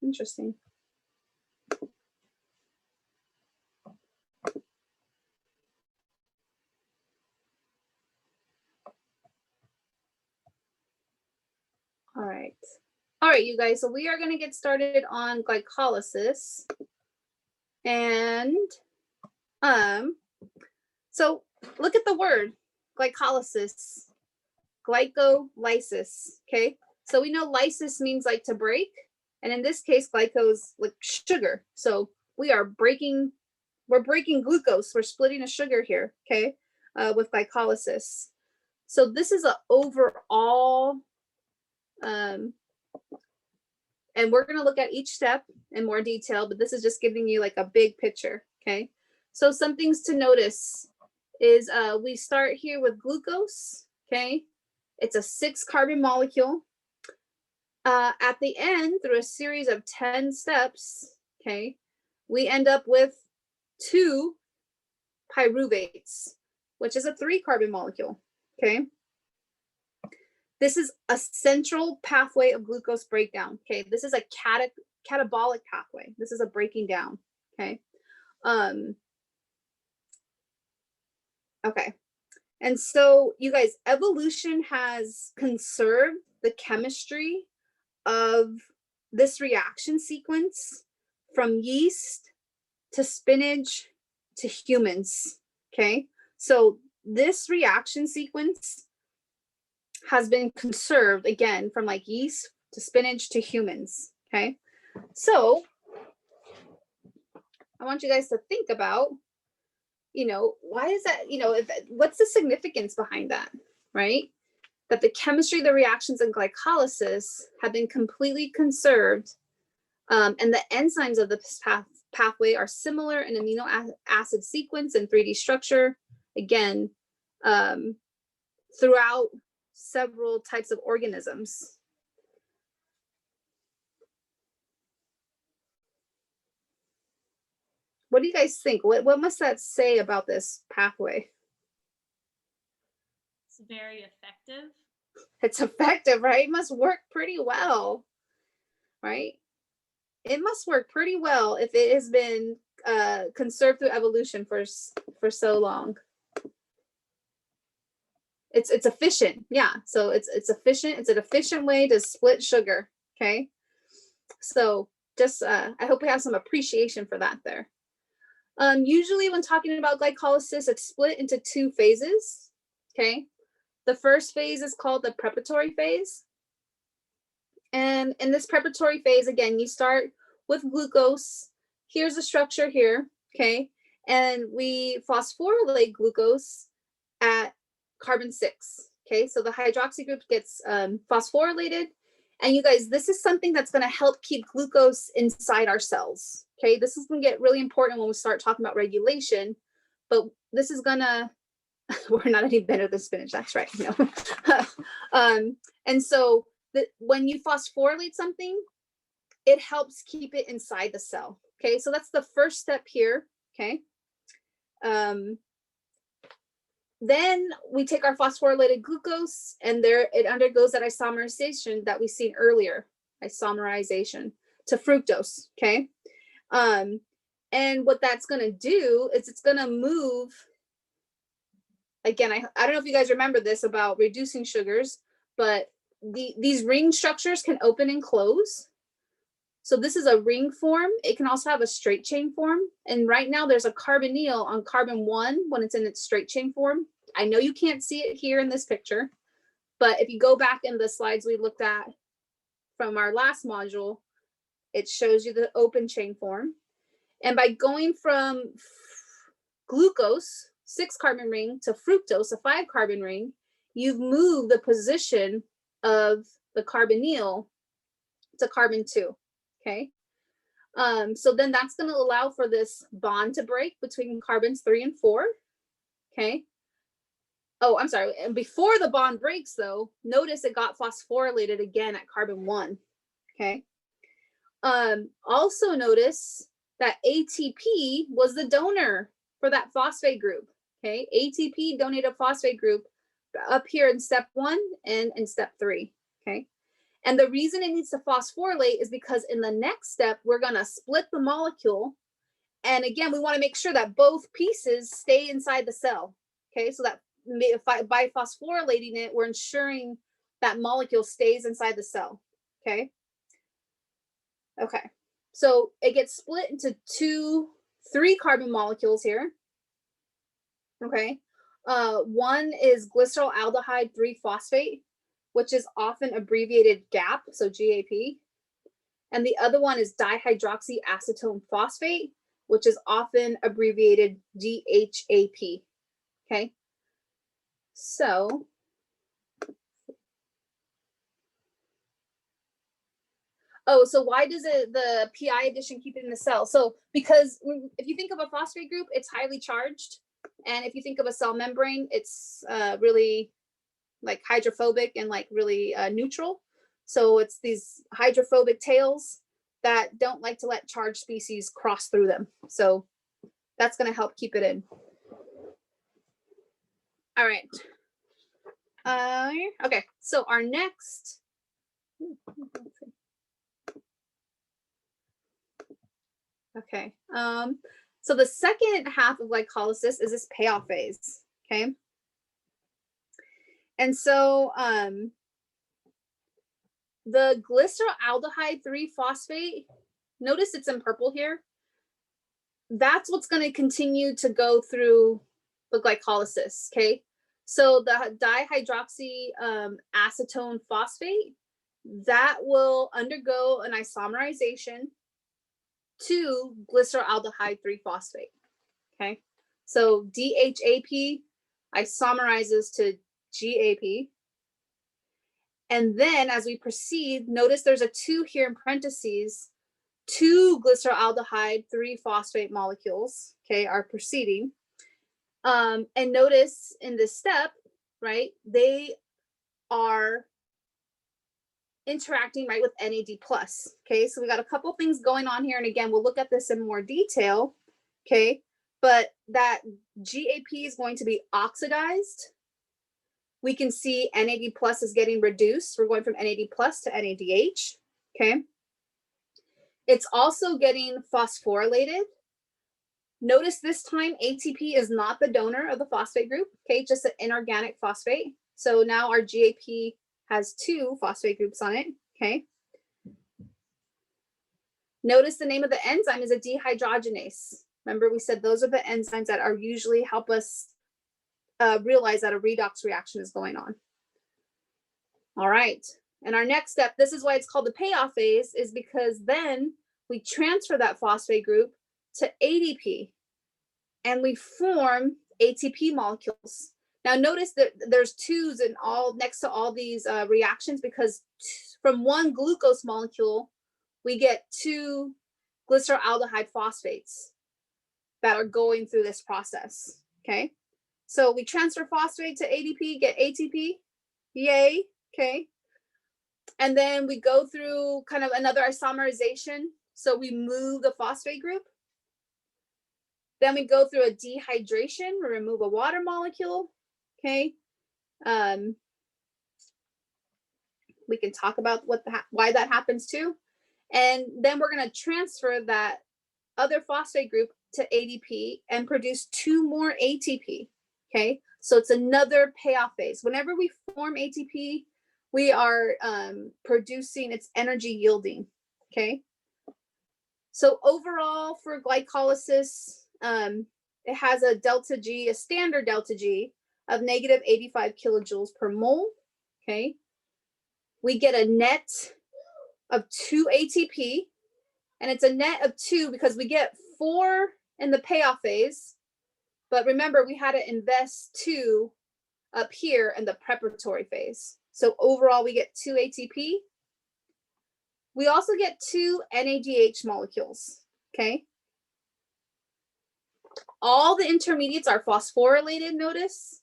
[SPEAKER 1] Interesting. All right. All right, you guys. So we are going to get started on glycolysis. And so look at the word glycolysis, glycolysis. Okay. So we know lysis means like to break. And in this case, glyco is like sugar. So we're breaking glucose. We're splitting a sugar here. Okay. With glycolysis. So this is an overall, and we're going to look at each step in more detail, but this is just giving you like a big picture. Okay. So some things to notice is we start here with glucose. Okay. It's a 6-carbon molecule. At the end, through a series of 10 steps, okay, we end up with 2 pyruvates, which is a 3-carbon molecule, okay? This is a central pathway of glucose breakdown, okay? This is a catabolic pathway. This is a breaking down, okay? Okay, and so you guys, evolution has conserved the chemistry of this reaction sequence from yeast to spinach to humans, okay? So this reaction sequence has been conserved, again, from like yeast to spinach to humans, okay? So I want you guys to think about, you know, why is that, you know, what's the significance behind that, right? That the chemistry of the reactions in glycolysis have been completely conserved, and the enzymes of this pathway are similar in amino acid sequence and 3D structure, again, throughout several types of organisms. What do you guys think? What must that say about this pathway?
[SPEAKER 2] It's very effective.
[SPEAKER 1] It's effective, right? It must work pretty well, right? It must work pretty well if it has been conserved through evolution for so long. It's efficient, yeah. So it's efficient. It's an efficient way to split sugar. Okay, so just I hope we have some appreciation for that there. Usually when talking about glycolysis, it's split into 2 phases. Okay, the first phase is called the preparatory phase, and in this preparatory phase, again, you start with glucose. Here's the structure here. Okay, and we phosphorylate glucose at carbon 6. Okay, so the hydroxy group gets phosphorylated. And you guys, this is something that's going to help keep glucose inside our cells. Okay, this is going to get really important when we start talking about regulation, but this is going to, we're not any better than spinach, that's right. No. And so when you phosphorylate something, it helps keep it inside the cell. Okay, so that's the first step here. Okay. Then we take our phosphorylated glucose and there it undergoes that isomerization that we seen earlier, isomerization to fructose, okay? And what that's gonna do is it's gonna move, again, I don't know if you guys remember this about reducing sugars, but these ring structures can open and close. So this is a ring form. It can also have a straight chain form. And right now there's a carbonyl on carbon 1 when it's in its straight chain form. I know you can't see it here in this picture, but if you go back in the slides we looked at from our last module, it shows you the open chain form. And by going from glucose, 6-carbon ring, to fructose, a 5-carbon ring, you've moved the position of the carbonyl to carbon 2. Okay, so then that's going to allow for this bond to break between carbons 3 and 4. Okay. Oh, I'm sorry. And before the bond breaks, though, notice it got phosphorylated again at carbon 1. Okay. Also notice that ATP was the donor for that phosphate group. Okay. ATP donated phosphate group up here in step 1 and in step 3. Okay. And the reason it needs to phosphorylate is because in the next step, we're going to split the molecule. And again, we want to make sure that both pieces stay inside the cell. Okay, so that by phosphorylating it, we're ensuring that molecule stays inside the cell. Okay. Okay. So it gets split into 2 3-carbon molecules here. Okay. One is glycerolaldehyde 3-phosphate, which is often abbreviated GAP, so GAP. And the other one is dihydroxyacetone phosphate, which is often abbreviated DHAP. Okay. So so why does the PI addition keep it in the cell? So because if you think of a phosphate group, it's highly charged. And if you think of a cell membrane, it's really like hydrophobic and like really neutral. So it's these hydrophobic tails that don't like to let charged species cross through them. So that's going to help keep it in. All right. Okay, so our next. Okay, so the second half of glycolysis is this payoff phase, okay? And so the glyceraldehyde 3-phosphate, notice it's in purple here. That's what's going to continue to go through the glycolysis, okay? So the dihydroxy acetone phosphate, that will undergo an isomerization to glyceraldehyde 3-phosphate, okay? So DHAP isomerizes to GAP. And then as we proceed, notice there's a 2 here in parentheses, 2 glyceraldehyde 3-phosphate molecules, okay, are proceeding. And notice in this step, right, they are interacting, right, with NAD+. Okay, so we got a couple things going on here. And again, we'll look at this in more detail, okay? But that GAP is going to be oxidized. We can see NAD+ is getting reduced. We're going from NAD+ to NADH, okay? It's also getting phosphorylated. Notice this time ATP is not the donor of the phosphate group, okay, just an inorganic phosphate. So now our GAP has 2 phosphate groups on it, okay. Notice the name of the enzyme is a dehydrogenase. Remember we said those are the enzymes that are usually help us realize that a redox reaction is going on. All right, and our next step, this is why it's called the payoff phase, is because then we transfer that phosphate group to ADP and we form ATP molecules. Now notice that there's 2s in all next to all these reactions, because from one glucose molecule, we get 2 glyceraldehyde phosphates that are going through this process, okay? So we transfer phosphate to ADP, get ATP, yay, okay? And then we go through kind of another isomerization. So we move the phosphate group. Then we go through a dehydration, we remove a water molecule, okay? We can talk about why that happens too. And then we're gonna transfer that other phosphate group to ADP and produce 2 more ATP, okay? So it's another payoff phase. Whenever we form ATP, we are producing, it's energy yielding, okay? So overall for glycolysis, it has a delta G, a standard delta G of negative 85 kilojoules per mole, okay? We get a net of 2 ATP, and it's a net of 2 because we get 4 in the payoff phase, but remember we had to invest 2 up here in the preparatory phase. So overall we get 2 ATP. We also get 2 NADH molecules, okay? All the intermediates are phosphorylated, notice.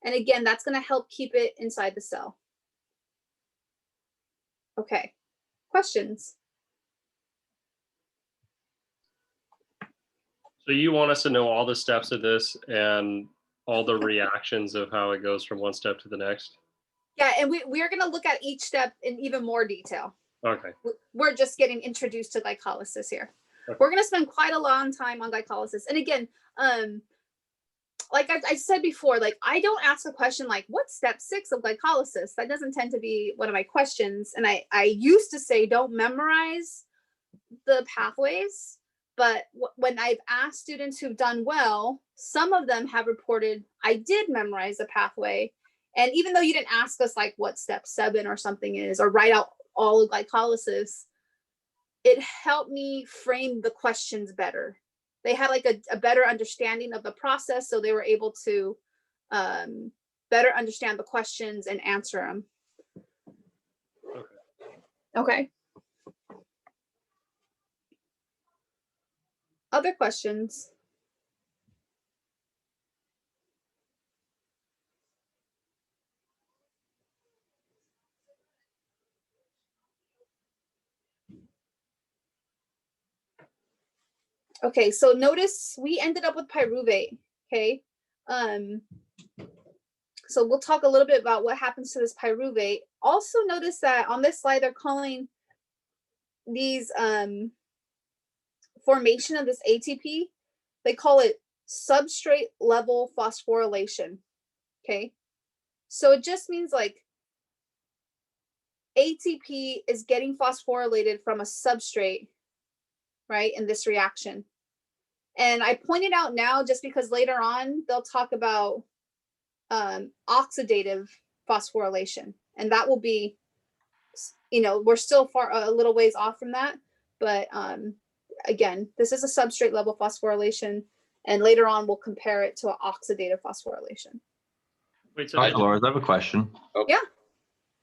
[SPEAKER 1] And again, that's gonna help keep it inside the cell. Okay, questions?
[SPEAKER 4] So you want us to know all the steps of this and all the reactions of how it goes from one step to the next?
[SPEAKER 1] Yeah, and we are gonna look at each step in even more detail.
[SPEAKER 4] Okay.
[SPEAKER 1] We're just getting introduced to glycolysis here.
[SPEAKER 4] Okay.
[SPEAKER 1] We're gonna spend quite a long time on glycolysis. And again, like I said before, like I don't ask a question like, what's step 6 of glycolysis? That doesn't tend to be one of my questions. And I used to say, don't memorize the pathways. But when I've asked students who've done well, some of them have reported, I did memorize the pathway. And even though you didn't ask us like what step 7 or something is, or write out all of glycolysis, it helped me frame the questions better. They had like a better understanding of the process, so they were able to better understand the questions and answer them. Okay. Other questions? Okay, so notice we ended up with pyruvate, okay? So we'll talk a little bit about what happens to this pyruvate. Also notice that on this slide, they're calling these formation of this ATP, they call it substrate level phosphorylation, okay? So it just means like ATP is getting phosphorylated from a substrate, right, in this reaction. And I pointed out now just because later on they'll talk about oxidative phosphorylation, and that will be, you know, we're still a little ways off from that, but again, this is a substrate level phosphorylation, and later on we'll compare it to an oxidative phosphorylation.
[SPEAKER 4] Wait, so
[SPEAKER 12] Hi, Dolores, I have a question.
[SPEAKER 1] Yeah.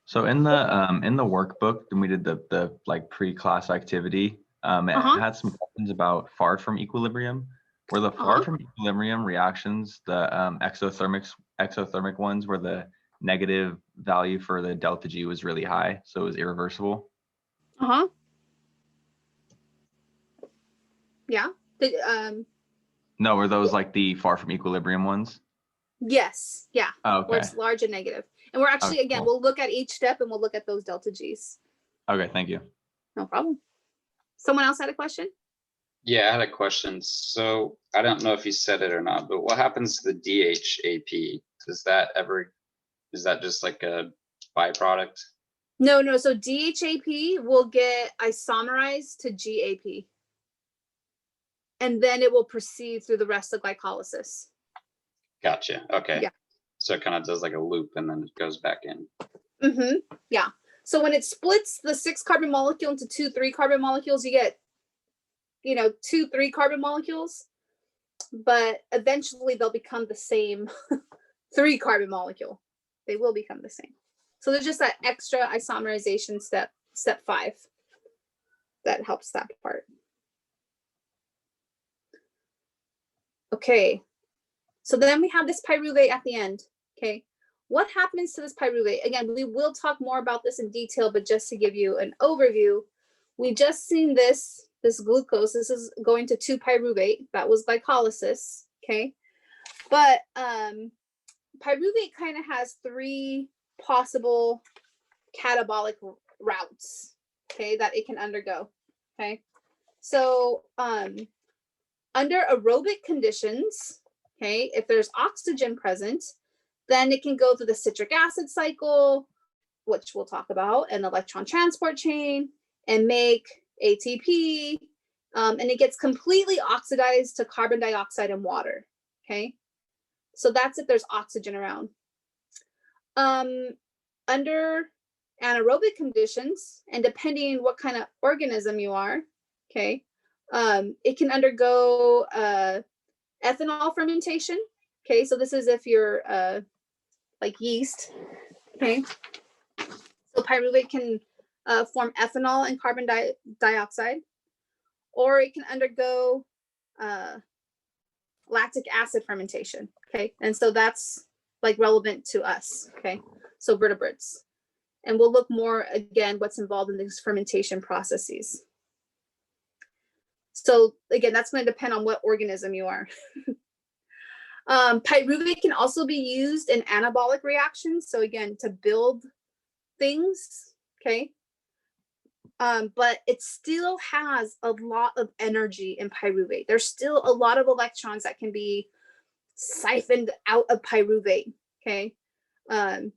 [SPEAKER 12] So in the workbook, when we did the like pre-class activity, it had some questions about far from equilibrium. Were the far from equilibrium reactions the exothermic ones where the negative value for the delta G was really high, so it was irreversible?
[SPEAKER 1] Yeah.
[SPEAKER 12] No, were those like the far from equilibrium ones?
[SPEAKER 1] Yes. Yeah.
[SPEAKER 12] Oh, okay.
[SPEAKER 1] Where it's large and negative. And we're actually, again,
[SPEAKER 12] cool.
[SPEAKER 1] we'll look at each step and we'll look at those delta Gs.
[SPEAKER 12] Okay, thank you.
[SPEAKER 1] No problem. Someone else had a question?
[SPEAKER 7] Yeah, I had a question. So I don't know if you said it or not, but what happens to the DHAP? Is that just like a byproduct?
[SPEAKER 1] No. So DHAP will get isomerized to GAP. And then it will proceed through the rest of glycolysis.
[SPEAKER 7] Gotcha. Okay.
[SPEAKER 1] Yeah.
[SPEAKER 7] So it kind of does like a loop and then it goes back in.
[SPEAKER 1] Yeah. So when it splits the 6-carbon molecule into 2 3-carbon molecules, you get, you know, 2 3-carbon molecules, but eventually they'll become the same 3-carbon molecule. They will become the same. So there's just that extra isomerization step 5 that helps that part. Okay. So then we have this pyruvate at the end. Okay. What happens to this pyruvate? Again, we will talk more about this in detail, but just to give you an overview, we just seen this glucose. This is going to 2-pyruvate. That was glycolysis. Okay. But pyruvate kind of has 3 possible catabolic routes, okay, that it can undergo. Okay. So under aerobic conditions, okay, if there's oxygen present, then it can go through the citric acid cycle, which we'll talk about, and electron transport chain, and make ATP, and it gets completely oxidized to carbon dioxide and water. Okay, so that's if there's oxygen around. Under anaerobic conditions, and depending what kind of organism you are, okay, it can undergo ethanol fermentation. Okay, so this is if you're like yeast. Okay, so pyruvate can form ethanol and carbon dioxide, or it can undergo lactic acid fermentation. Okay, and so that's like relevant to us. Okay, so vertebrates, and we'll look more again what's involved in these fermentation processes. So again, that's going to depend on what organism you are. Pyruvate can also be used in anabolic reactions. So again, to build things, okay? But it still has a lot of energy in pyruvate. There's still a lot of electrons that can be siphoned out of pyruvate, okay? And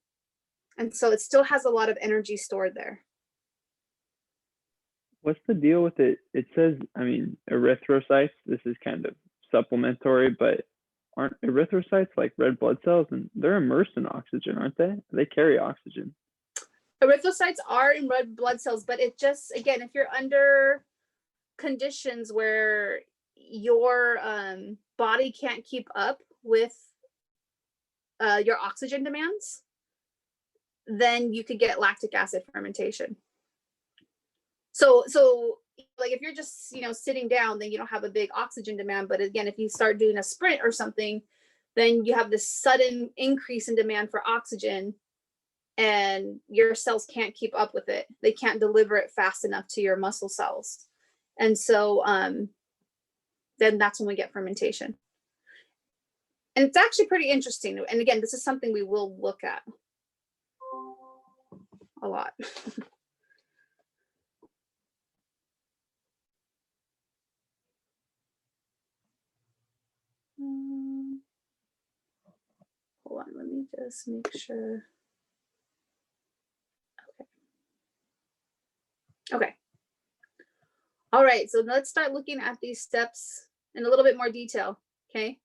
[SPEAKER 1] so it still has a lot of energy stored there.
[SPEAKER 3] What's the deal with it? It says, I mean, erythrocytes, this is kind of supplementary, but aren't erythrocytes like red blood cells, and they're immersed in oxygen, aren't they? They carry oxygen.
[SPEAKER 1] Erythrocytes are in red blood cells, but it just, again, if you're under conditions where your body can't keep up with your oxygen demands, then you could get lactic acid fermentation. So like if you're just, you know, sitting down, then you don't have a big oxygen demand. But again, if you start doing a sprint or something, then you have this sudden increase in demand for oxygen, and your cells can't keep up with it. They can't deliver it fast enough to your muscle cells. And so then that's when we get fermentation. And it's actually pretty interesting. And again, this is something we will look at a lot. Hold on, let me just make sure. Okay. All right, so let's start looking at these steps in a little bit more detail, okay?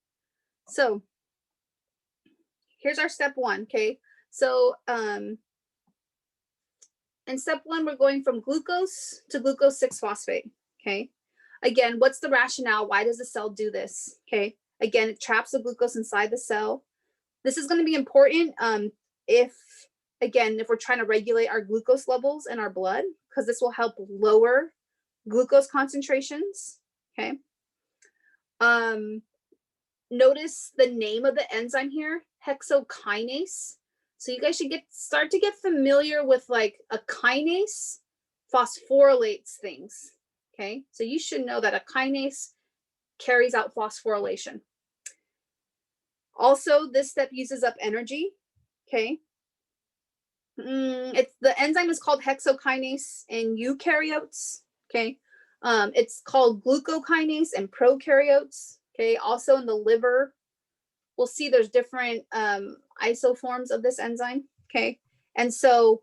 [SPEAKER 1] So here's our step one, okay? So in step one, we're going from glucose to glucose 6-phosphate, okay? Again, what's the rationale? Why does the cell do this, okay? Again, it traps the glucose inside the cell. This is gonna be important if we're trying to regulate our glucose levels in our blood, because this will help lower glucose concentrations, okay? Notice the name of the enzyme here, hexokinase. So you guys should start to get familiar with like a kinase phosphorylates things, okay? So you should know that a kinase carries out phosphorylation. Also, this step uses up energy, okay? The enzyme is called hexokinase in eukaryotes, okay? It's called glucokinase in prokaryotes, okay? Also in the liver, we'll see there's different isoforms of this enzyme, okay? And so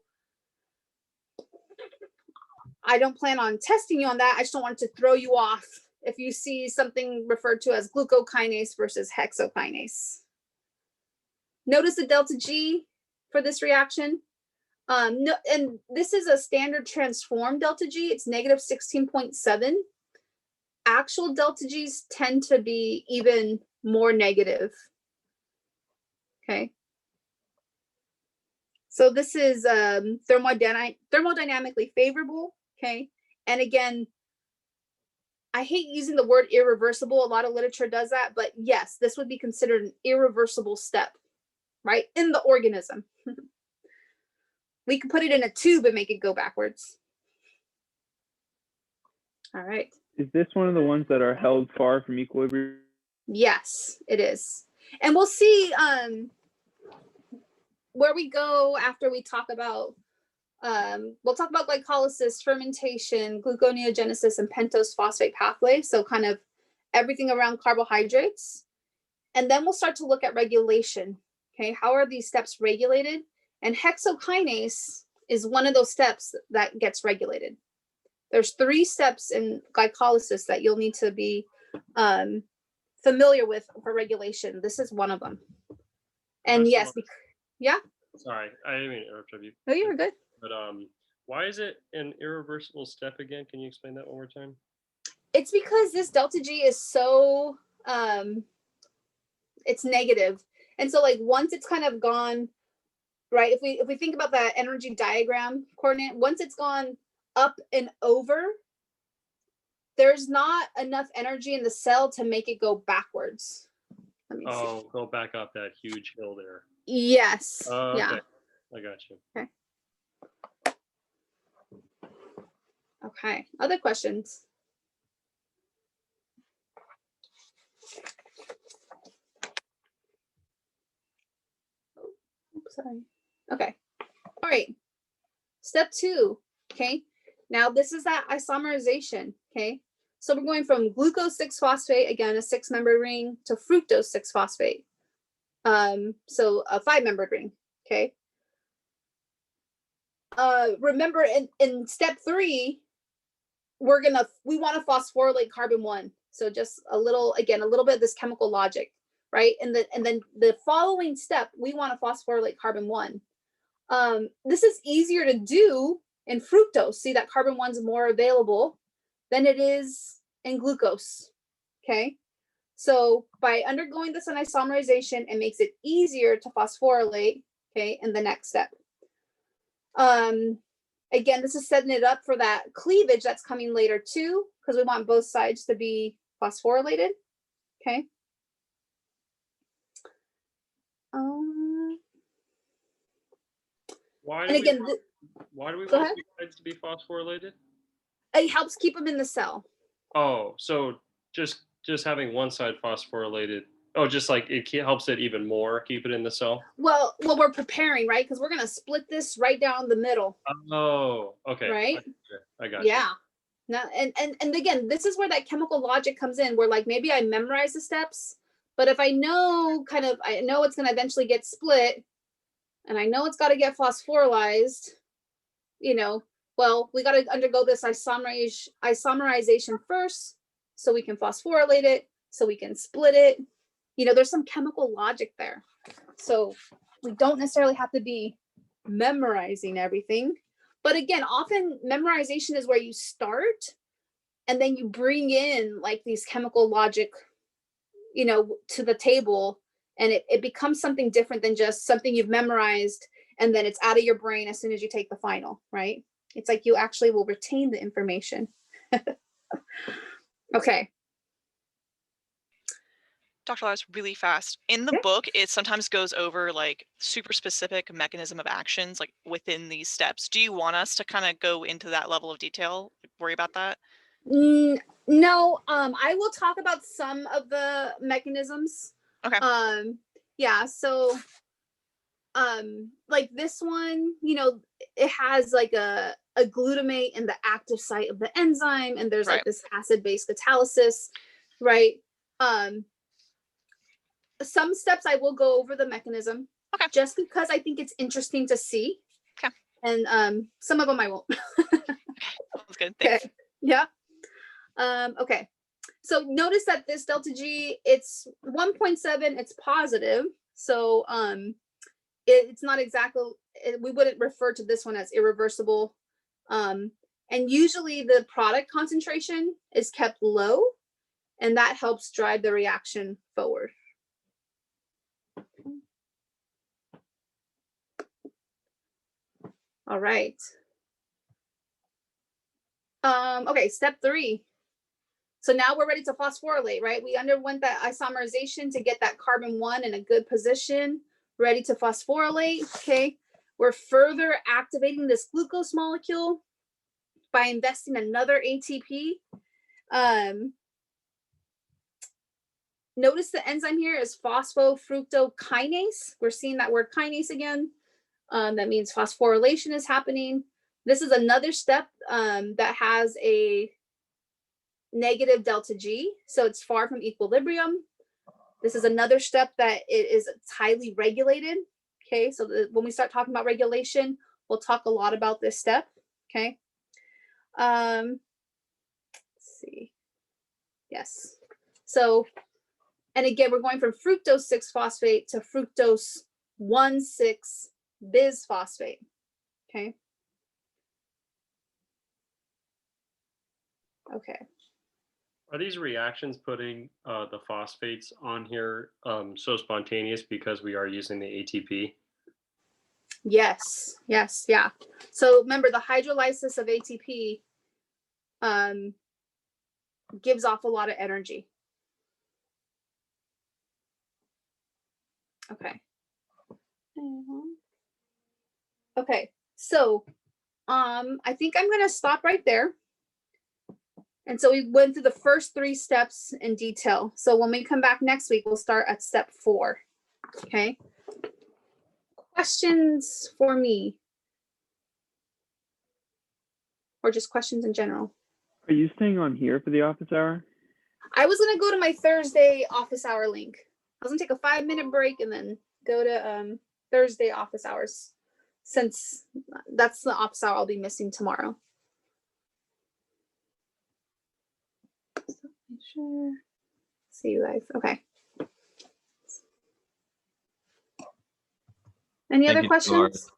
[SPEAKER 1] I don't plan on testing you on that. I just don't want to throw you off if you see something referred to as glucokinase versus hexokinase. Notice the delta G for this reaction. No, and this is a standard transformed delta G. It's negative 16.7. Actual delta Gs tend to be even more negative. Okay. So this is thermodynamically favorable. Okay. And again, I hate using the word irreversible. A lot of literature does that, but yes, this would be considered an irreversible step, right? In the organism. We can put it in a tube and make it go backwards. All right.
[SPEAKER 3] Is this one of the ones that are held far from equilibrium?
[SPEAKER 1] Yes, it is. And we'll see where we go after we talk about, we'll talk about glycolysis, fermentation, gluconeogenesis, and pentose phosphate pathway. So kind of everything around carbohydrates. And then we'll start to look at regulation. Okay, how are these steps regulated? And hexokinase is one of those steps that gets regulated. There's 3 steps in glycolysis that you'll need to be familiar with for regulation. This is one of them. And yes, yeah.
[SPEAKER 4] Sorry, I didn't mean to interrupt you.
[SPEAKER 1] No, you were good.
[SPEAKER 4] But why is it an irreversible step again? Can you explain that one more time?
[SPEAKER 1] It's because this delta G is so it's negative, and so like once it's kind of gone, right? If we think about that energy diagram coordinate, once it's gone up and over, there's not enough energy in the cell to make it go backwards. Let me see.
[SPEAKER 4] Go back up that huge hill there.
[SPEAKER 1] Yes.
[SPEAKER 4] Okay.
[SPEAKER 1] Yeah.
[SPEAKER 4] I got you.
[SPEAKER 1] Okay. Okay. Other questions? Oops, sorry. Okay. All right. Step 2. Okay. Now this is that isomerization. Okay. So we're going from glucose 6-phosphate, again, a 6-membered ring, to fructose 6-phosphate. So a 5-membered ring. Okay. Remember in step 3, we want to phosphorylate carbon 1. So just a little bit of this chemical logic, right? And then the following step, we want to phosphorylate carbon 1. This is easier to do in fructose. See that carbon 1's more available than it is in glucose. Okay. So by undergoing this isomerization, it makes it easier to phosphorylate, okay, in the next step. Again, this is setting it up for that cleavage that's coming later too, because we want both sides to be phosphorylated, okay?
[SPEAKER 4] Why do we want these sides to be phosphorylated?
[SPEAKER 1] It helps keep them in the cell.
[SPEAKER 4] Oh, so just just having one side phosphorylated? Oh, just like it helps it even more, keep it in the cell?
[SPEAKER 1] Well, we're preparing, right? Because we're going to split this right down the middle.
[SPEAKER 4] Oh, okay.
[SPEAKER 1] Right?
[SPEAKER 4] I got you.
[SPEAKER 1] Yeah. Now, and again, this is where that chemical logic comes in, where like maybe I memorize the steps, but if I know I know it's going to eventually get split, and I know it's got to get phosphorylized, you know, well, we got to undergo this isomerization first, so we can phosphorylate it, so we can split it. You know, there's some chemical logic there. So we don't necessarily have to be memorizing everything. But again, often memorization is where you start and then you bring in like these chemical logic, you know, to the table, and it becomes something different than just something you've memorized and then it's out of your brain as soon as you take the final, right? It's like you actually will retain the information. Okay.
[SPEAKER 5] Dr. Lars, really fast. In the book, it sometimes goes over like super specific mechanism of actions like within these steps. Do you want us to kind of go into that level of detail? Worry about that?
[SPEAKER 1] No, I will talk about some of the mechanisms.
[SPEAKER 5] Okay.
[SPEAKER 1] Yeah, so like this one, you know, it has like a glutamate in the active site of the enzyme, and there's like this acid-base catalysis, right? Some steps I will go over the mechanism, just because I think it's interesting to see.
[SPEAKER 5] Okay.
[SPEAKER 1] And some of them I won't.
[SPEAKER 5] That's good. Thanks.
[SPEAKER 1] Okay. Yeah. Okay. So notice that this delta G, it's 1.7, it's positive. So it's not exactly, we wouldn't refer to this one as irreversible. And usually the product concentration is kept low, and that helps drive the reaction forward. All right. Okay, step 3. So now we're ready to phosphorylate, right? We underwent that isomerization to get that carbon 1 in a good position, ready to phosphorylate, okay? We're further activating this glucose molecule by investing another ATP. Notice the enzyme here is phosphofructokinase. We're seeing that word kinase again. That means phosphorylation is happening. This is another step that has a negative delta G, so it's far from equilibrium. This is another step that it's highly regulated. Okay, so when we start talking about regulation, we'll talk a lot about this step. Okay. Let's see. Yes. So, and again, we're going from fructose 6-phosphate to fructose 1,6 bisphosphate. Okay. Okay.
[SPEAKER 4] Are these reactions putting the phosphates on here so spontaneous because we are using the ATP?
[SPEAKER 1] Yes, yes, yeah. So remember, the hydrolysis of ATP gives off a lot of energy. Okay. Okay, so I think I'm going to stop right there. And so we went through the first 3 steps in detail. So when we come back next week, we'll start at step 4. Okay. Questions for me? Or just questions in general?
[SPEAKER 3] Are you staying on here for the office hour?
[SPEAKER 1] I was going to go to my Thursday office hour link. I was going to take a 5-minute break and then go to Thursday office hours, since that's the office hour I'll be missing tomorrow. Sure. See you guys. Okay. Any other questions?